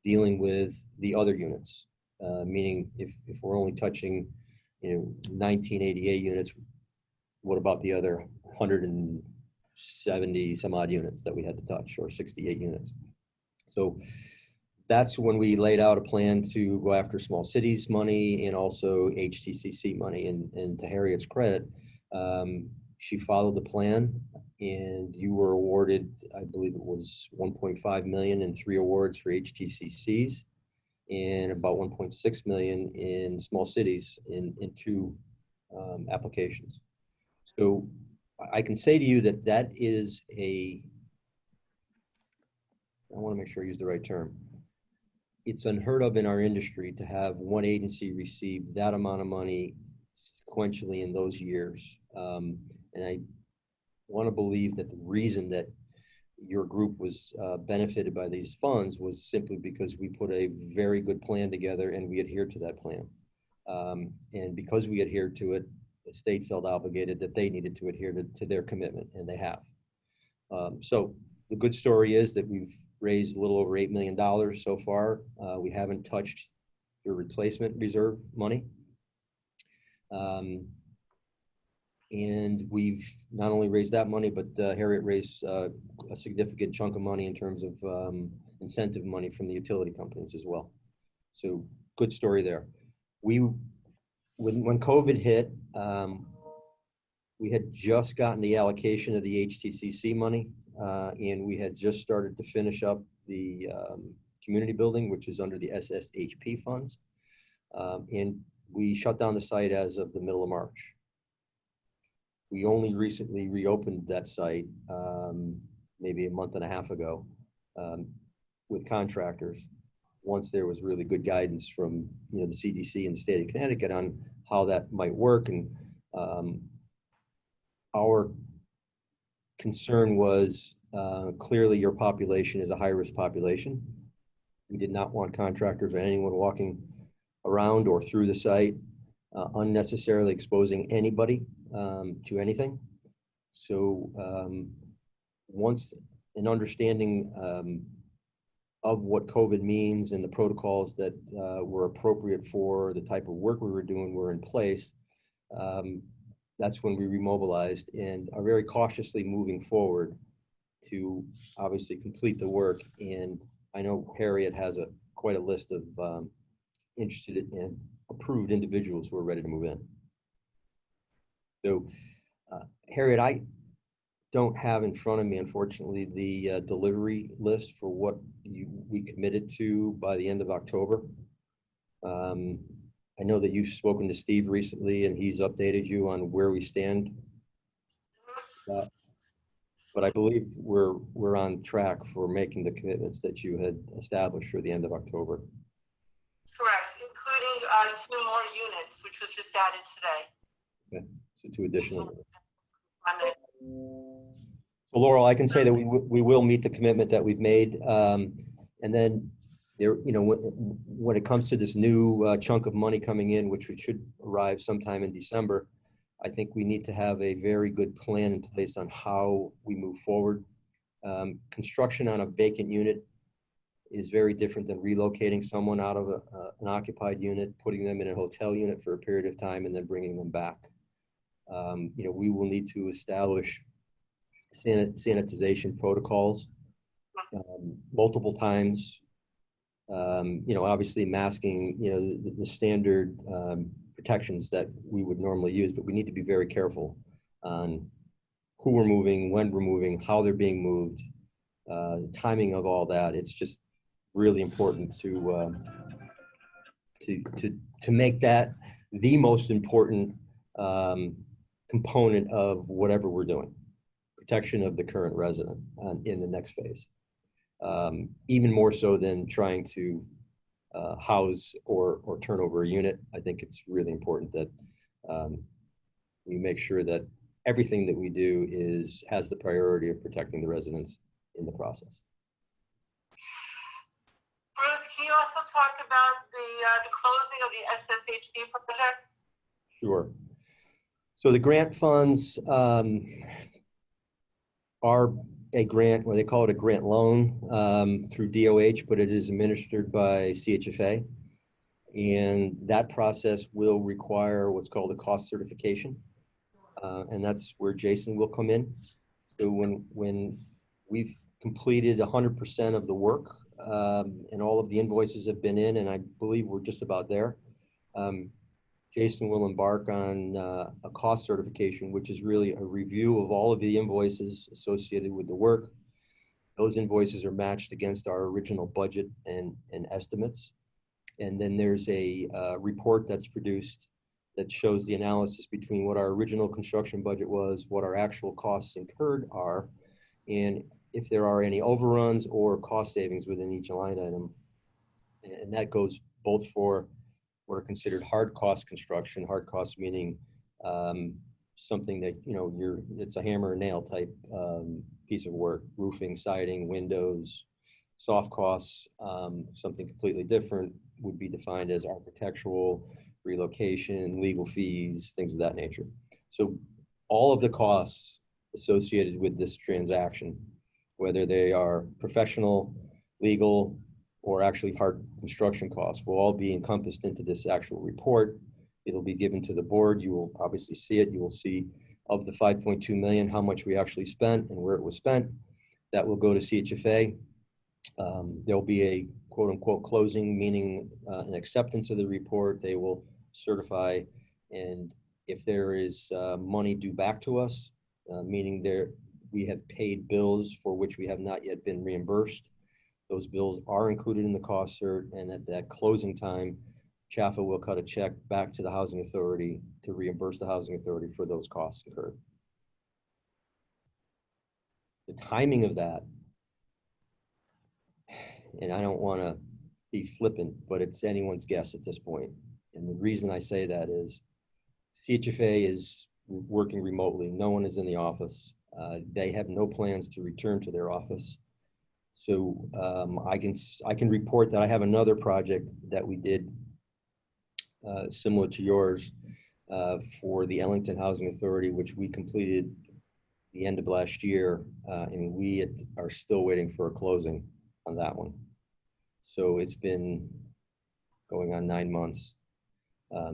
Speaker 7: dealing with the other units, meaning if we're only touching, you know, 19 ADA units, what about the other 170 some odd units that we had to touch, or 68 units? So that's when we laid out a plan to go after small cities money and also HTCC money. And to Harriet's credit, she followed the plan, and you were awarded, I believe it was 1.5 million in 3 awards for HTCCs and about 1.6 million in small cities in 2 applications. So I can say to you that that is I want to make sure I use the right term. It's unheard of in our industry to have one agency receive that amount of money sequentially in those years. And I want to believe that the reason that your group was benefited by these funds was simply because we put a very good plan together and we adhered to that plan. And because we adhered to it, the state felt obligated that they needed to adhere to their commitment, and they have. So the good story is that we've raised a little over $8 million so far. We haven't touched your replacement reserve money. And we've not only raised that money, but Harriet raised a significant chunk of money in terms of incentive money from the utility companies as well. So good story there. When COVID hit, we had just gotten the allocation of the HTCC money, and we had just started to finish up the community building, which is under the SSHP funds. And we shut down the site as of the middle of March. We only recently reopened that site maybe a month and a half ago with contractors, once there was really good guidance from, you know, the CDC and the state of Connecticut on how that might work. And our concern was clearly your population is a high-risk population. We did not want contractors or anyone walking around or through the site unnecessarily exposing anybody to anything. So once an understanding of what COVID means and the protocols that were appropriate for the type of work we were doing were in place, that's when we remobilized and are very cautiously moving forward to obviously complete the work. And I know Harriet has quite a list of interested and approved individuals who are ready to move in. So Harriet, I don't have in front of me, unfortunately, the delivery list for what we committed to by the end of October. I know that you've spoken to Steve recently and he's updated you on where we stand. But I believe we're on track for making the commitments that you had established for the end of October.
Speaker 8: Correct, including 2 more units, which was just added today.
Speaker 7: Okay, so 2 additional.
Speaker 8: Monday.
Speaker 7: So Laurel, I can say that we will meet the commitment that we've made. And then there, you know, when it comes to this new chunk of money coming in, which should arrive sometime in December, I think we need to have a very good plan in place on how we move forward. Construction on a vacant unit is very different than relocating someone out of an occupied unit, putting them in a hotel unit for a period of time, and then bringing them back. We will need to establish sanitization protocols multiple times. Obviously masking, the standard protections that we would normally use, but we need to be very careful on who we're moving, when we're moving, how they're being moved, timing of all that. It's just really important to make that the most important component of whatever we're doing. Protection of the current resident in the next phase. Even more so than trying to house or turn over a unit. I think it's really important that we make sure that everything that we do has the priority of protecting the residents in the process.
Speaker 8: Bruce, can you also talk about the closing of the SSHP project?
Speaker 7: Sure. So the grant funds are a grant, well, they call it a grant loan through DOH, but it is administered by CHFA. And that process will require what's called a cost certification. And that's where Jason will come in. So when we've completed 100% of the work and all of the invoices have been in, and I believe we're just about there, Jason will embark on a cost certification, which is really a review of all of the invoices associated with the work. Those invoices are matched against our original budget and estimates. And then there's a report that's produced that shows the analysis between what our original construction budget was, what our actual costs incurred are, and if there are any overruns or cost savings within each line item. And that goes both for what are considered hard cost construction, hard cost meaning something that, it's a hammer and nail type piece of work, roofing, siding, windows. Soft costs, something completely different, would be defined as architectural, relocation, legal fees, things of that nature. So all of the costs associated with this transaction, whether they are professional, legal, or actually hard construction costs, will all be encompassed into this actual report. It'll be given to the board. You will obviously see it. You will see of the 5.2 million, how much we actually spent and where it was spent. That will go to CHFA. There'll be a quote unquote closing, meaning an acceptance of the report. They will certify, and if there is money due back to us, meaning we have paid bills for which we have not yet been reimbursed, those bills are included in the cost cert, and at that closing time, CHFA will cut a check back to the housing authority to reimburse the housing authority for those costs incurred. The timing of that, and I don't want to be flippant, but it's anyone's guess at this point. And the reason I say that is CHFA is working remotely. No one is in the office. They have no plans to return to their office. So I can report that I have another project that we did similar to yours for the Ellington Housing Authority, which we completed the end of last year, and we are still waiting for a closing on that one. So it's been going on 9 months.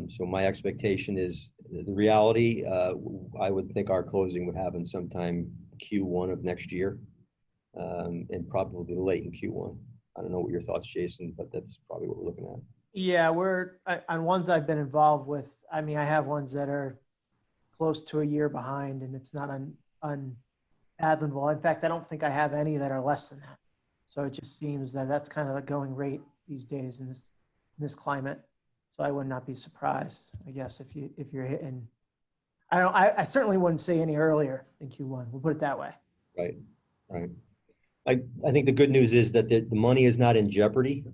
Speaker 7: So my expectation is the reality. I would think our closing would happen sometime Q1 of next year, and probably late in Q1. I don't know what your thoughts, Jason, but that's probably what we're looking at.
Speaker 6: Yeah, on ones I've been involved with. I mean, I have ones that are close to a year behind, and it's not unfathomable. In fact, I don't think I have any that are less than that. So it just seems that that's kind of the going rate these days in this climate. So I would not be surprised, I guess, if you're hitting. I certainly wouldn't say any earlier than Q1. We'll put it that way.
Speaker 7: Right. I think the good news is that the money is not in jeopardy.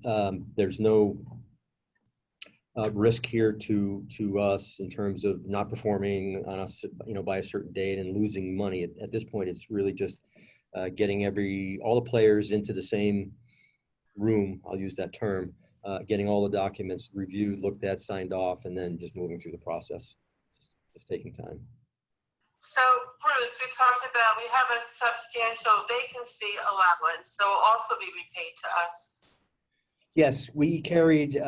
Speaker 7: There's no risk here to us in terms of not performing on us, by a certain date and losing money. At this point, it's really just getting all the players into the same room. I'll use that term. Getting all the documents reviewed, looked at, signed off, and then just moving through the process. Just taking time.
Speaker 8: So, Bruce, we have a substantial vacancy allowance that will also be repaid to us.
Speaker 7: Yes, we carried,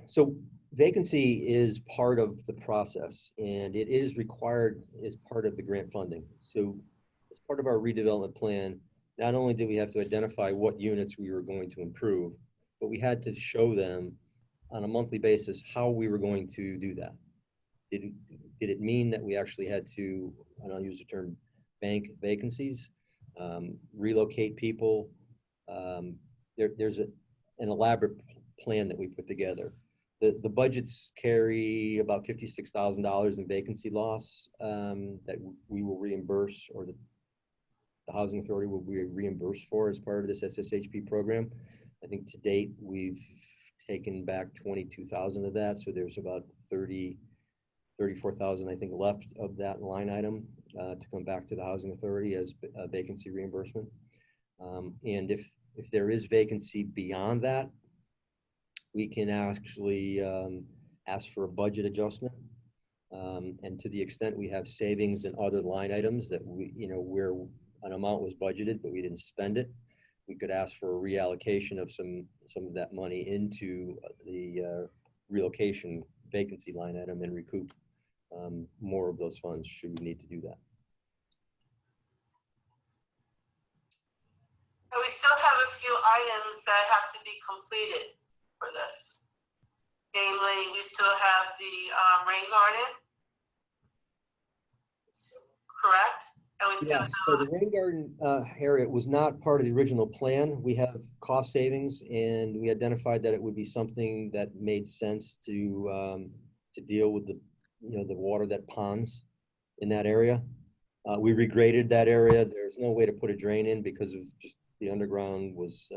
Speaker 7: so vacancy is part of the process and it is required as part of the grant funding. So as part of our redevelopment plan, not only did we have to identify what units we were going to improve, but we had to show them on a monthly basis how we were going to do that. Did it mean that we actually had to, and I'll use the term, bank vacancies, relocate people? There's an elaborate plan that we put together. The budgets carry about $56,000 in vacancy loss that we will reimburse, or the Housing Authority will be reimbursed for as part of this SSHP program. I think to date, we've taken back 22,000 of that. So there's about 34,000, I think, left of that line item to come back to the Housing Authority as a vacancy reimbursement. And if there is vacancy beyond that, we can actually ask for a budget adjustment. And to the extent we have savings in other line items that where an amount was budgeted, but we didn't spend it, we could ask for a reallocation of some of that money into the relocation vacancy line item and recoup more of those funds should we need to do that.
Speaker 8: And we still have a few items that have to be completed for this. Namely, we still have the rain garden, correct? And we still
Speaker 7: Yes, so the rain garden area was not part of the original plan. We have cost savings, and we identified that it would be something that made sense to deal with the water that ponds in that area. We regraded that area. There's no way to put a drain in because of just the underground was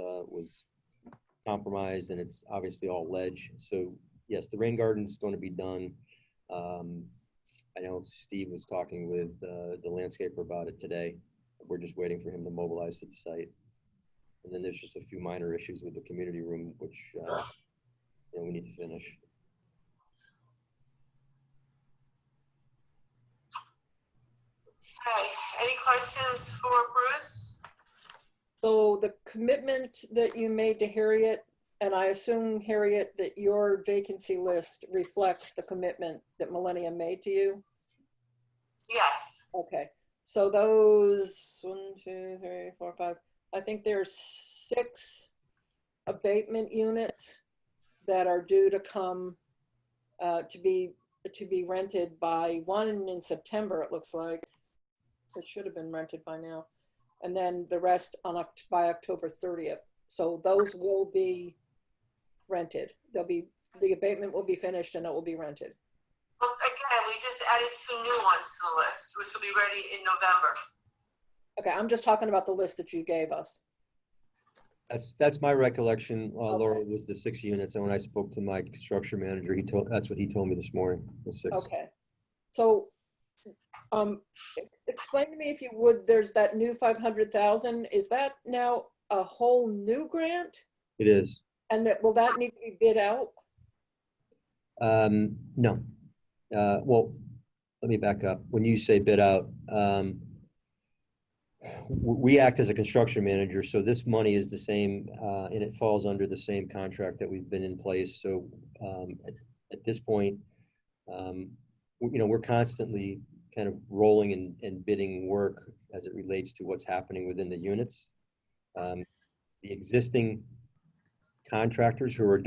Speaker 7: compromised, and it's obviously all ledge. So yes, the rain garden is going to be done. I know Steve was talking with the landscaper about it today. We're just waiting for him to mobilize to the site. And then there's just a few minor issues with the community room, which we need to finish.
Speaker 8: Okay, any questions for Bruce?
Speaker 4: So the commitment that you made to Harriet, and I assume, Harriet, that your vacancy list reflects the commitment that Millennium made to you?
Speaker 8: Yes.
Speaker 4: Okay, so those 1, 2, 3, 4, 5, I think there's 6 abatement units that are due to come to be rented by one in September, it looks like. It should have been rented by now. And then the rest by October 30th. So those will be rented. The abatement will be finished and it will be rented.
Speaker 8: Well, again, we just added 2 new ones to the list, which will be ready in November.
Speaker 4: Okay, I'm just talking about the list that you gave us.
Speaker 7: That's my recollection, Laura, was the 6 units. And when I spoke to my construction manager, that's what he told me this morning, was 6.
Speaker 4: Okay. So explain to me, if you would, there's that new 500,000. Is that now a whole new grant?
Speaker 7: It is.
Speaker 4: And will that need to be bid out?
Speaker 7: No. Well, let me back up. When you say bid out, we act as a construction manager, so this money is the same, and it falls under the same contract that we've been in place. So at this point, we're constantly kind of rolling and bidding work as it relates to what's happening within the units. The existing contractors who are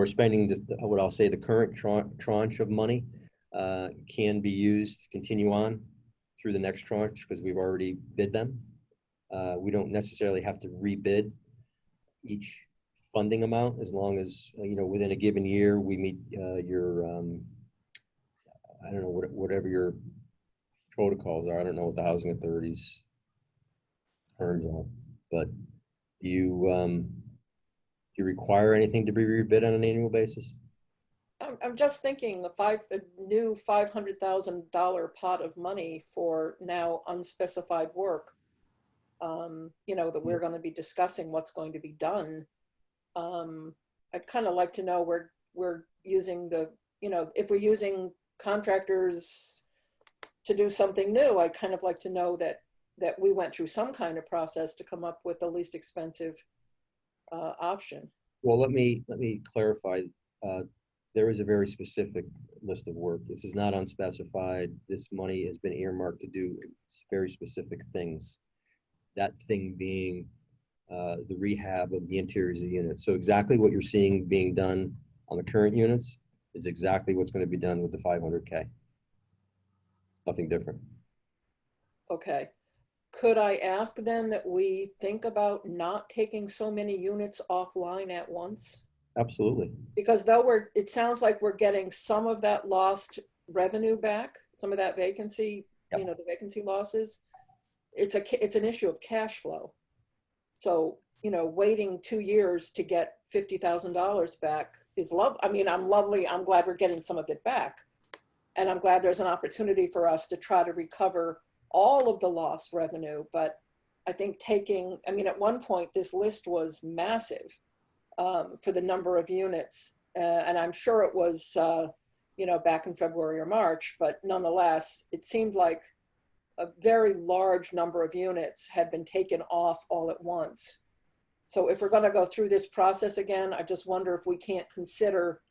Speaker 7: spending what I'll say the current tranche of money can be used to continue on through the next tranche because we've already bid them. We don't necessarily have to rebid each funding amount as long as, within a given year, we meet your, I don't know, whatever your protocols are. I don't know what the housing authority's terms are, but do you require anything to be rebid on an annual basis?
Speaker 4: I'm just thinking a new $500,000 pot of money for now unspecified work, that we're going to be discussing what's going to be done. I'd kind of like to know we're using if we're using contractors to do something new, I'd kind of like to know that we went through some kind of process to come up with the least expensive option.
Speaker 7: Well, let me clarify. Uh, There is a very specific list of work. This is not unspecified. This money has been earmarked to do very specific things. That thing being the rehab of the interiors of the units. So exactly what you're seeing being done on the current units is exactly what's going to be done with the 500K. Nothing different.
Speaker 4: Okay. Could I ask then that we think about not taking so many units offline at once?
Speaker 7: Absolutely.
Speaker 4: Because though it sounds like we're getting some of that lost revenue back, some of that vacancy,
Speaker 7: Yep.
Speaker 4: the vacancy losses, it's an issue of cash flow. So, waiting 2 years to get $50,000 back is I'm glad we're getting some of it back. And I'm glad there's an opportunity for us to try to recover all of the lost revenue. But I think at one point, this list was massive for the number of units. And I'm sure it was, back in February or March, but nonetheless, it seemed like a very large number of units had been taken off all at once. So if we're going to go through this process again, I just wonder if we can't consider,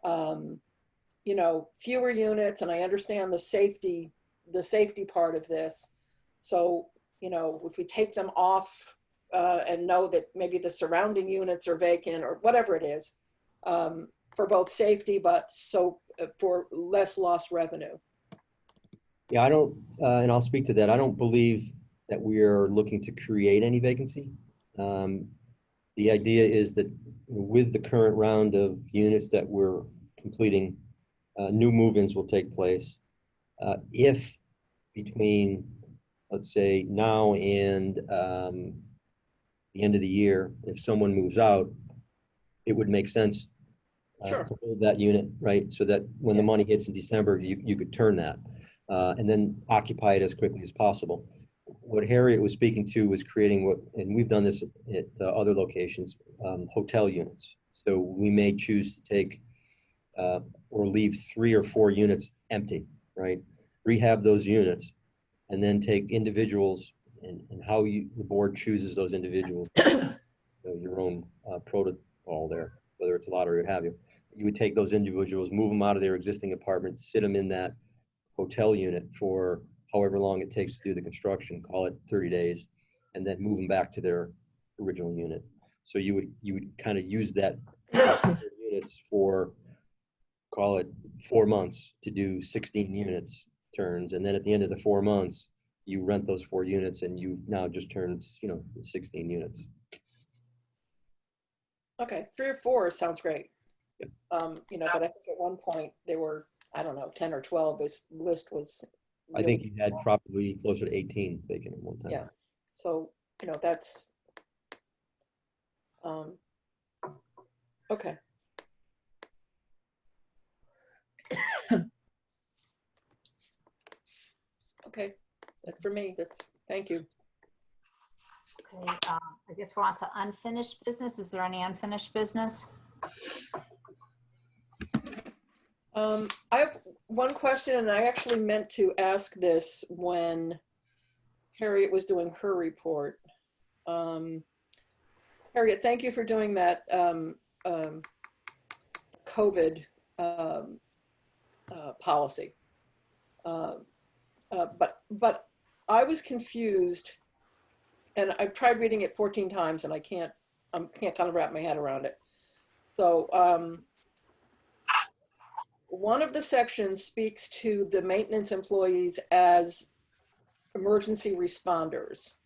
Speaker 4: fewer units. And I understand the safety part of this. So, if we take them off and know that maybe the surrounding units are vacant or whatever it is, for both safety, but for less lost revenue.
Speaker 7: Yeah, I don't, and I'll speak to that. I don't believe that we are looking to create any vacancy. The idea is that with the current round of units that we're completing, new move-ins will take place. If between, let's say, now and the end of the year, if someone moves out, it would make sense
Speaker 4: Sure.
Speaker 7: to hold that unit, right? So that when the money hits in December, you could turn that and then occupy it as quickly as possible. What Harriet was speaking to was creating and we've done this at other locations, hotel units. So we may choose to take or leave 3 or 4 units empty, right? Rehab those units and then take individuals and how the board chooses those individuals, your own protocol there, whether it's lottery or what have you. You would take those individuals, move them out of their existing apartment, sit them in that hotel unit for however long it takes to do the construction, call it 30 days, and then move them back to their original unit. So you would kind of use that units for, call it 4 months to do 16 units turns. And then at the end of the 4 months, you rent those 4 units and you now just turned, 16 units.
Speaker 4: Okay, 3 or 4 sounds great.
Speaker 7: Yep.
Speaker 4: But I think at one point there were, 10 or 12, this list was.
Speaker 7: I think you had probably closer to 18 vacant at one time.
Speaker 4: Yeah. So, that's, okay. Okay, that's for me. Thank you.
Speaker 1: Okay, I guess we're on to unfinished business. Is there any unfinished business?
Speaker 4: I have one question, and I actually meant to ask this when Harriet was doing her report. Harriet, thank you for doing that COVID policy. But I was confused, and I've tried reading it 14 times, and I can't kind of wrap my head around it. So one of the sections speaks to the maintenance employees as emergency responders.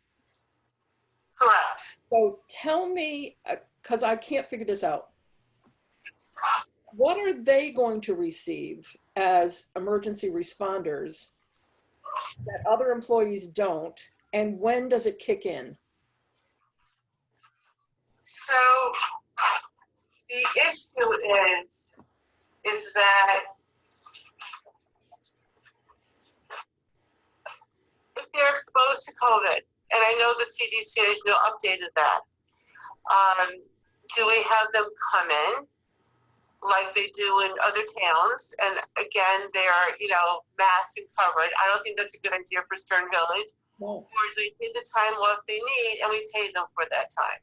Speaker 8: Correct.
Speaker 4: So tell me, because I can't figure this out, what are they going to receive as emergency responders that other employees don't, and when does it kick in?
Speaker 8: So the issue is that if they're exposed to COVID, and I know the CDC has updated that, do we have them come in like they do in other towns? And again, they are, masked and covered. I don't think that's a good idea for Stern Village.
Speaker 4: No.
Speaker 8: Or they take the time off they need and we pay them for that time.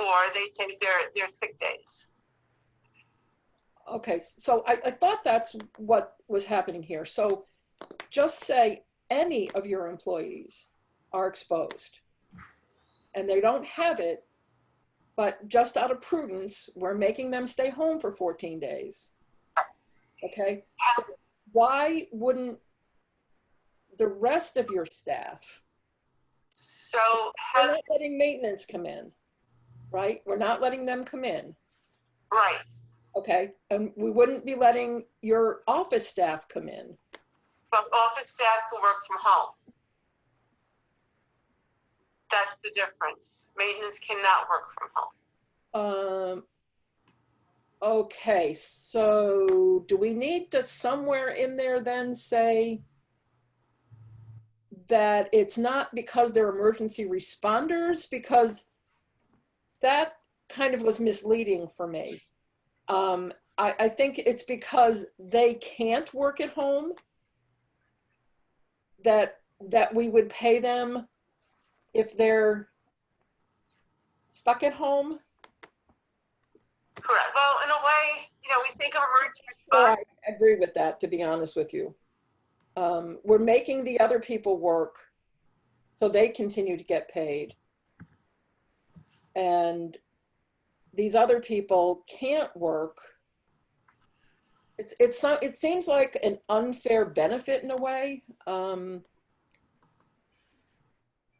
Speaker 8: or they take their sick days.
Speaker 4: Okay, so I thought that's what was happening here. So just say any of your employees are exposed and they don't have it, but just out of prudence, we're making them stay home for 14 days. Okay, so why wouldn't the rest of your staff,
Speaker 8: So
Speaker 4: we're not letting maintenance come in, right? We're not letting them come in.
Speaker 8: right.
Speaker 4: Okay, and we wouldn't be letting your office staff come in.
Speaker 8: But office staff can work from home. That's the difference. Maintenance cannot work from home.
Speaker 4: Okay, so do we need to somewhere in there then say that it's not because they're emergency responders? Because that kind of was misleading for me. I think it's because they can't work at home that we would pay them if they're stuck at home.
Speaker 8: Correct. Well, in a way, we think of emergency
Speaker 4: Sure,
Speaker 8: response.
Speaker 4: I agree with that, to be honest with you. We're making the other people work so they continue to get paid. And these other people can't work. It seems like an unfair benefit in a way,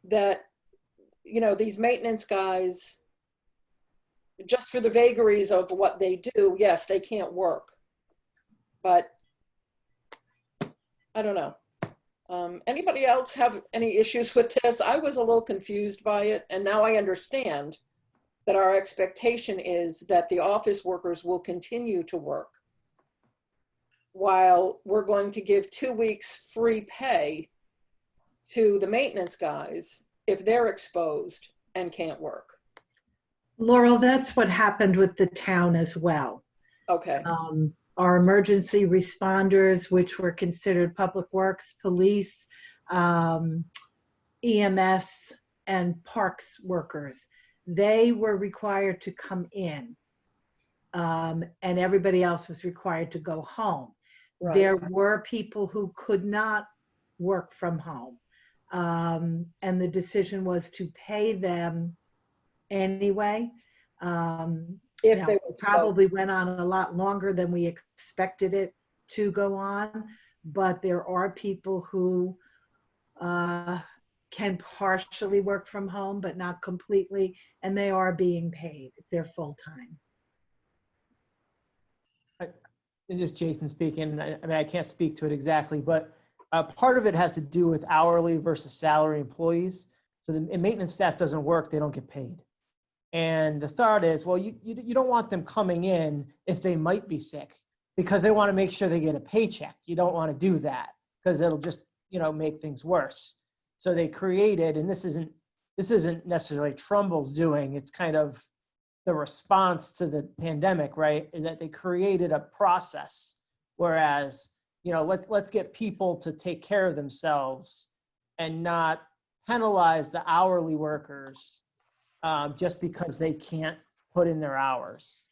Speaker 4: that, these maintenance guys, just for the vagaries of what they do, yes, they can't work. But I don't know. Anybody else have any issues with this? I was a little confused by it, and now I understand that our expectation is that the office workers will continue to work while we're going to give 2 weeks free pay to the maintenance guys if they're exposed and can't work.
Speaker 5: Laurel, that's what happened with the town as well.
Speaker 4: Okay.
Speaker 5: Our emergency responders, which were considered public works, police, EMS, and parks workers, they were required to come in, and everybody else was required to go home.
Speaker 4: Right.
Speaker 5: There were people who could not work from home, and the decision was to pay them anyway.
Speaker 4: If
Speaker 5: Now,
Speaker 4: they
Speaker 5: it
Speaker 4: were
Speaker 5: probably went on a lot longer than we expected it to go on, but there are people who can partially work from home, but not completely, and they are being paid. They're full-time.
Speaker 6: This is Jason speaking. I mean, I can't speak to it exactly, but part of it has to do with hourly versus salary employees. So the maintenance staff doesn't work, they don't get paid. And the thought is, well, you don't want them coming in if they might be sick, because they want to make sure they get a paycheck. You don't want to do that because it'll just, make things worse. So they created, and this isn't necessarily Trumbull's doing, it's kind of the response to the pandemic, right? Is that they created a process, whereas, let's get people to take care of themselves and not penalize the hourly workers just because they can't put in their hours.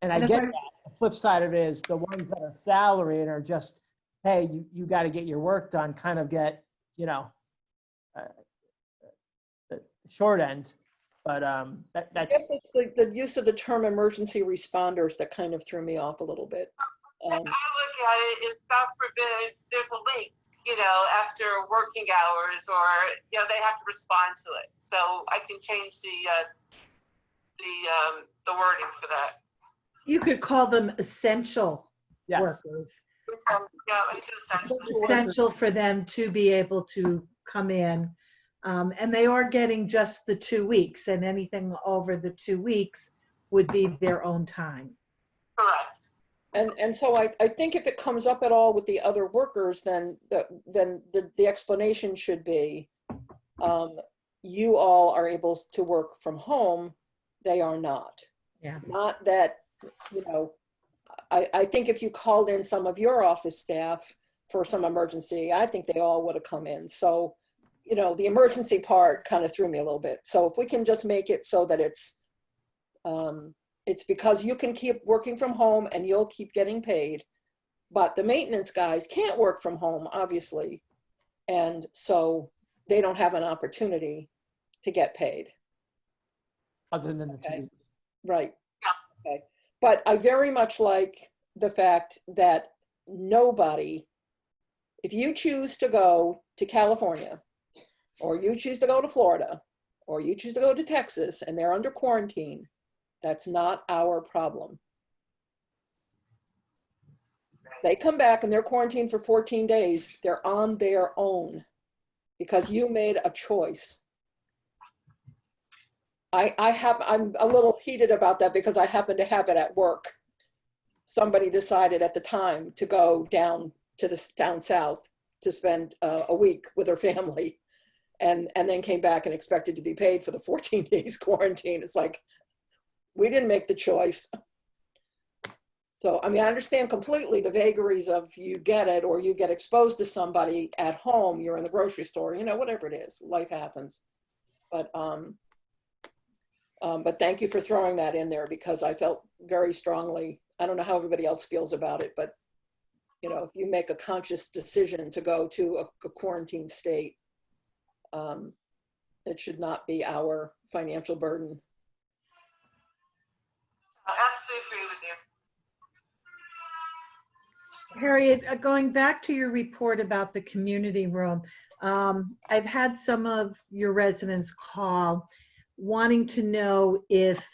Speaker 6: And I get that. The flip side of it is the ones that are salaried are just, hey, you got to get your work done, kind of get, the short end. But
Speaker 4: I
Speaker 6: that's.
Speaker 4: guess it's the use of the term emergency responders that kind of threw me off a little bit.
Speaker 8: I look at it as, God forbid, there's a leak, after working hours, or, they have to respond to it. So I can change the wording for that.
Speaker 5: You could call them essential
Speaker 6: Yes.
Speaker 5: workers.
Speaker 8: Yeah, it's essential.
Speaker 5: Essential for them to be able to come in. And they are getting just the 2 weeks, and anything over the 2 weeks would be their own time.
Speaker 8: Correct.
Speaker 4: And so I think if it comes up at all with the other workers, then the explanation should be, you all are able to work from home, they are not.
Speaker 5: Yeah.
Speaker 4: Not that, I think if you called in some of your office staff for some emergency, I think they all would have come in. So, the emergency part kind of threw me a little bit. So if we can just make it so that it's It's because you can keep working from home and you'll keep getting paid. But the maintenance guys can't work from home, obviously. And so they don't have an opportunity to get paid.
Speaker 6: Other than the 2
Speaker 4: Okay.
Speaker 6: weeks.
Speaker 4: Right. Okay. But I very much like the fact that nobody, if you choose to go to California, or you choose to go to Florida, or you choose to go to Texas and they're under quarantine, that's not our problem. They come back and they're quarantined for 14 days. They're on their own because you made a choice. I'm a little heated about that because I happen to have it at work. Somebody decided at the time to go down south to spend a week with her family, and then came back and expected to be paid for the 14 days quarantine. It's like, we didn't make the choice. So, I mean, I understand completely the vagaries of you get it or you get exposed to somebody at home, you're in the grocery store, you know, whatever it is, life happens. But thank you for throwing that in there because I felt very strongly, I don't know how everybody else feels about it, but you know, if you make a conscious decision to go to a quarantine state, it should not be our financial burden.
Speaker 8: I absolutely agree with you.
Speaker 5: Harriet, going back to your report about the community room, I've had some of your residents call wanting to know if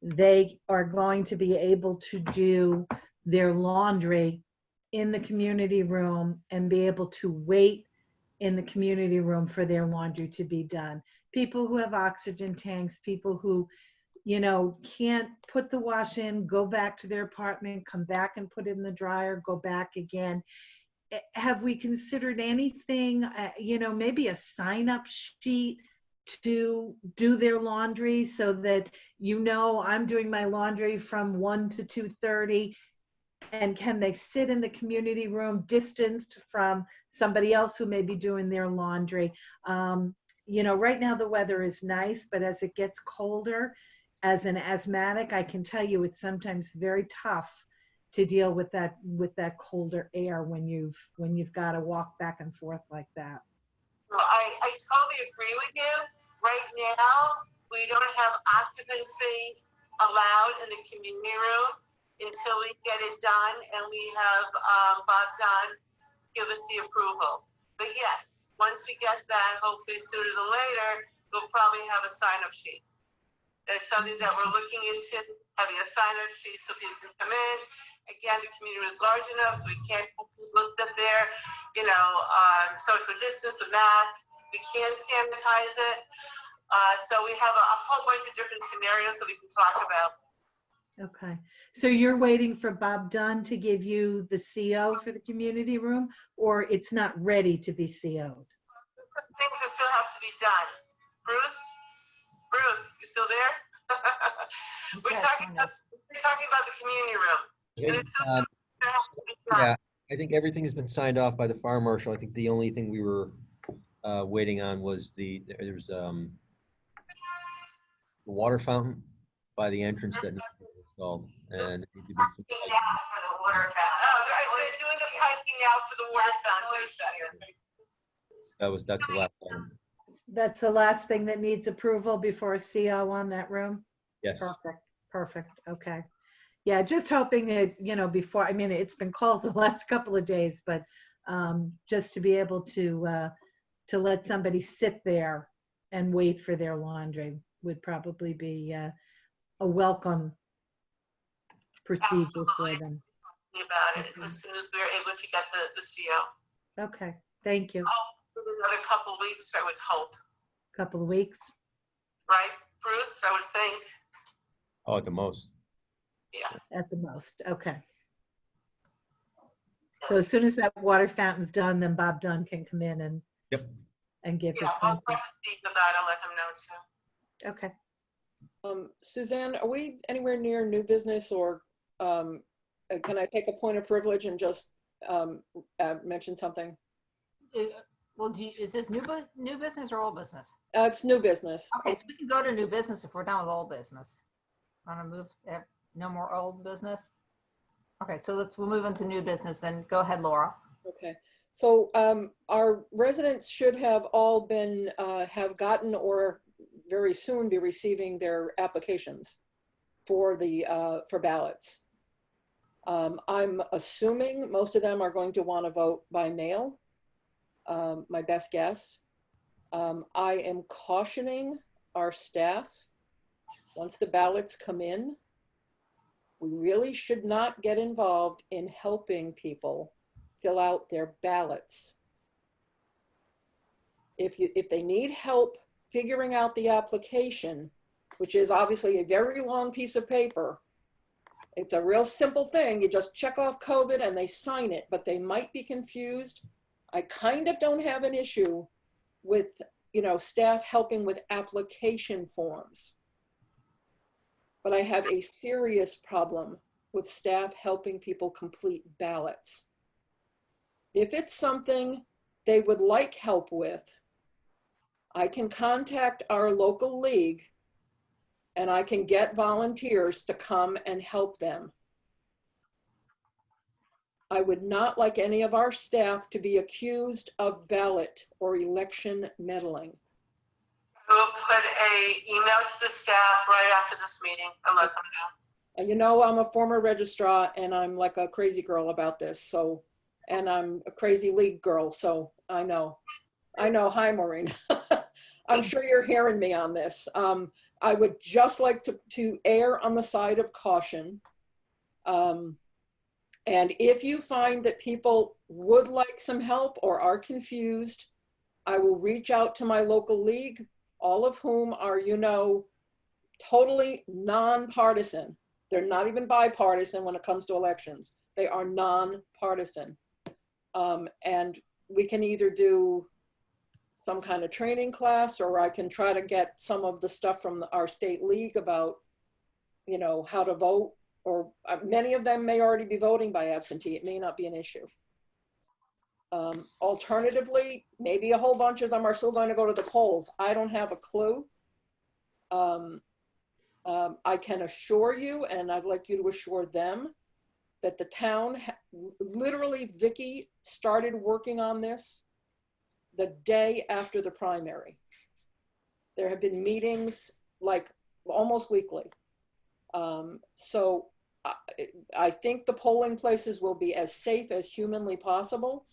Speaker 5: they are going to be able to do their laundry in the community room and be able to wait in the community room for their laundry to be done. People who have oxygen tanks, people who, you know, can't put the wash in, go back to their apartment, come back and put it in the dryer, go back again. Have we considered anything, you know, maybe a sign-up sheet to do their laundry so that, you know, I'm doing my laundry from 1 to 2:30, and can they sit in the community room distanced from somebody else who may be doing their laundry? You know, right now the weather is nice, but as it gets colder, as an asthmatic, I can tell you it's sometimes very tough to deal with that colder air when you've got to walk back and forth like that.
Speaker 8: Well, I totally agree with you. Right now, we don't have occupancy allowed in the community room until we get it done and we have Bob Dunn give us the approval. But yes, once we get that, hopefully sooner than later, we'll probably have a sign-up sheet. That's something that we're looking into, having a sign-up sheet so people can come in. Again, the community is large enough, so we can't have people sit there, you know, social distance, a mask. We can sanitize it. So we have a whole bunch of different scenarios that we can talk about.
Speaker 5: Okay. So you're waiting for Bob Dunn to give you the CO for the community room, or it's not ready to be CO'd?
Speaker 8: Things that still have to be done. Bruce, you still there? We're talking about the community room. And it's still something that has to be done.
Speaker 7: Yeah, I think everything has been signed off by the fire marshal. I think the only thing we were waiting on was there was the water fountain by the entrance that needs to be installed, and it needs to be
Speaker 8: Piping out for the water fountain. Oh, they're doing the piping out for the water fountain.
Speaker 7: that's the last item.
Speaker 5: That's the last thing that needs approval before a CO on that room?
Speaker 7: Yes.
Speaker 5: Perfect. Okay. Yeah, just hoping that, you know, before, I mean, it's been called the last couple of days, but just to be able to let somebody sit there and wait for their laundry would probably be a welcome procedure for them.
Speaker 8: About it as soon as we're able to get the CO.
Speaker 5: Okay, thank you.
Speaker 8: Another couple of weeks, I would hope.
Speaker 5: Couple of weeks.
Speaker 8: Right, Bruce? I would think.
Speaker 7: Oh, at the most.
Speaker 8: Yeah.
Speaker 5: At the most, okay. So as soon as that water fountain's done, then Bob Dunn can come in and
Speaker 7: Yep.
Speaker 5: and give his
Speaker 8: Yeah, I'll
Speaker 5: thoughts.
Speaker 8: speak about it. I'll let him know too.
Speaker 5: Okay.
Speaker 4: Suzanne, are we anywhere near new business, or can I take a point of privilege and just mention something?
Speaker 1: Well, is this new business or old business?
Speaker 4: It's new business.
Speaker 1: Okay, so we can go to new business if we're done with old business. Want to move, no more old business? Okay, so we'll move into new business and go ahead, Laura.
Speaker 4: Okay, so our residents should have all been, have gotten or very soon be receiving their applications for for ballots. I'm assuming most of them are going to want to vote by mail, my best guess. I am cautioning our staff, once the ballots come in, we really should not get involved in helping people fill out their ballots. If they need help figuring out the application, which is obviously a very long piece of paper, it's a real simple thing. You just check off COVID and they sign it, but they might be confused. I kind of don't have an issue with, staff helping with application forms. But I have a serious problem with staff helping people complete ballots. If it's something they would like help with, I can contact our local league and I can get volunteers to come and help them. I would not like any of our staff to be accused of ballot or election meddling.
Speaker 8: We'll put a email to the staff right after this meeting and let them know.
Speaker 4: I'm a former registrar and I'm like a crazy girl about this. And I'm a crazy league girl, so I know. Hi, Maureen. I'm sure you're hearing me on this. I would just like to err on the side of caution. And if you find that people would like some help or are confused, I will reach out to my local league, all of whom are, totally nonpartisan. They're not even bipartisan when it comes to elections. They are nonpartisan. And we can either do some kind of training class, or I can try to get some of the stuff from our state league about, how to vote, or many of them may already be voting by absentee. It may not be an issue. Alternatively, maybe a whole bunch of them are still going to go to the polls. I don't have a clue. I can assure you, and I'd like you to assure them, that the town, literally Vicky started working on this the day after the primary. There have been meetings like almost weekly. So I think the polling places will be as safe as humanly possible.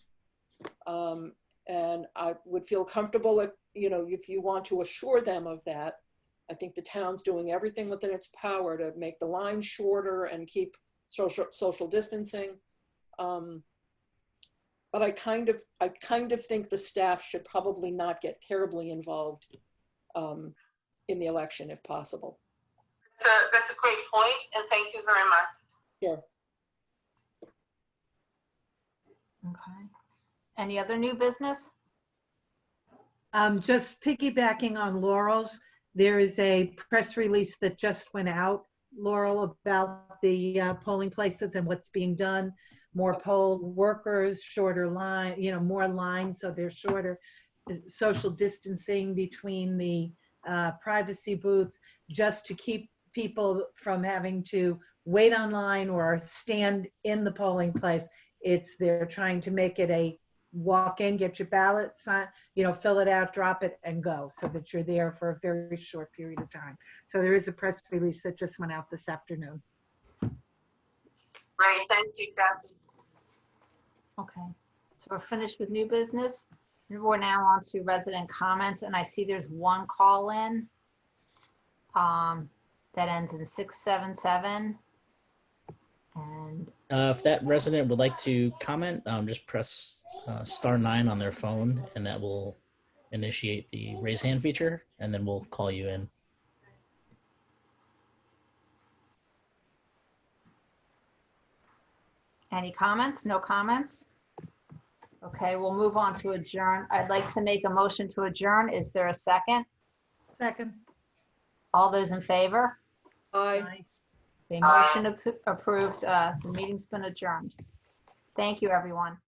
Speaker 4: And I would feel comfortable if you want to assure them of that. I think the town's doing everything within its power to make the line shorter and keep social distancing. But I kind of think the staff should probably not get terribly involved in the election if possible.
Speaker 8: That's a great point, and thank you very much.
Speaker 4: Sure.
Speaker 1: Okay. Any other new business?
Speaker 5: Just piggybacking on Laurel's, there is a press release that just went out, Laurel, about the polling places and what's being done. More poll workers, shorter line, more lines, so they're shorter. Social distancing between the privacy booths, just to keep people from having to wait online or stand in the polling place. They're trying to make it a walk in, get your ballot, sign, fill it out, drop it, and go, so that you're there for a very short period of time. So there is a press release that just went out this afternoon.
Speaker 8: Great, thank you, Kathy.
Speaker 1: Okay, so we're finished with new business. We're now on to resident comments, and I see there's one call in that ends in 677. And
Speaker 9: if that resident would like to comment, just press *9 on their phone, and that will initiate the raise hand feature, and then we'll call you in.
Speaker 1: any comments? No comments? Okay, we'll move on to adjourn. I'd like to make a motion to adjourn. Is there a second?
Speaker 5: Second.
Speaker 1: All those in favor?
Speaker 4: Aye.
Speaker 1: The motion approved. The meeting's been adjourned. Thank you, everyone.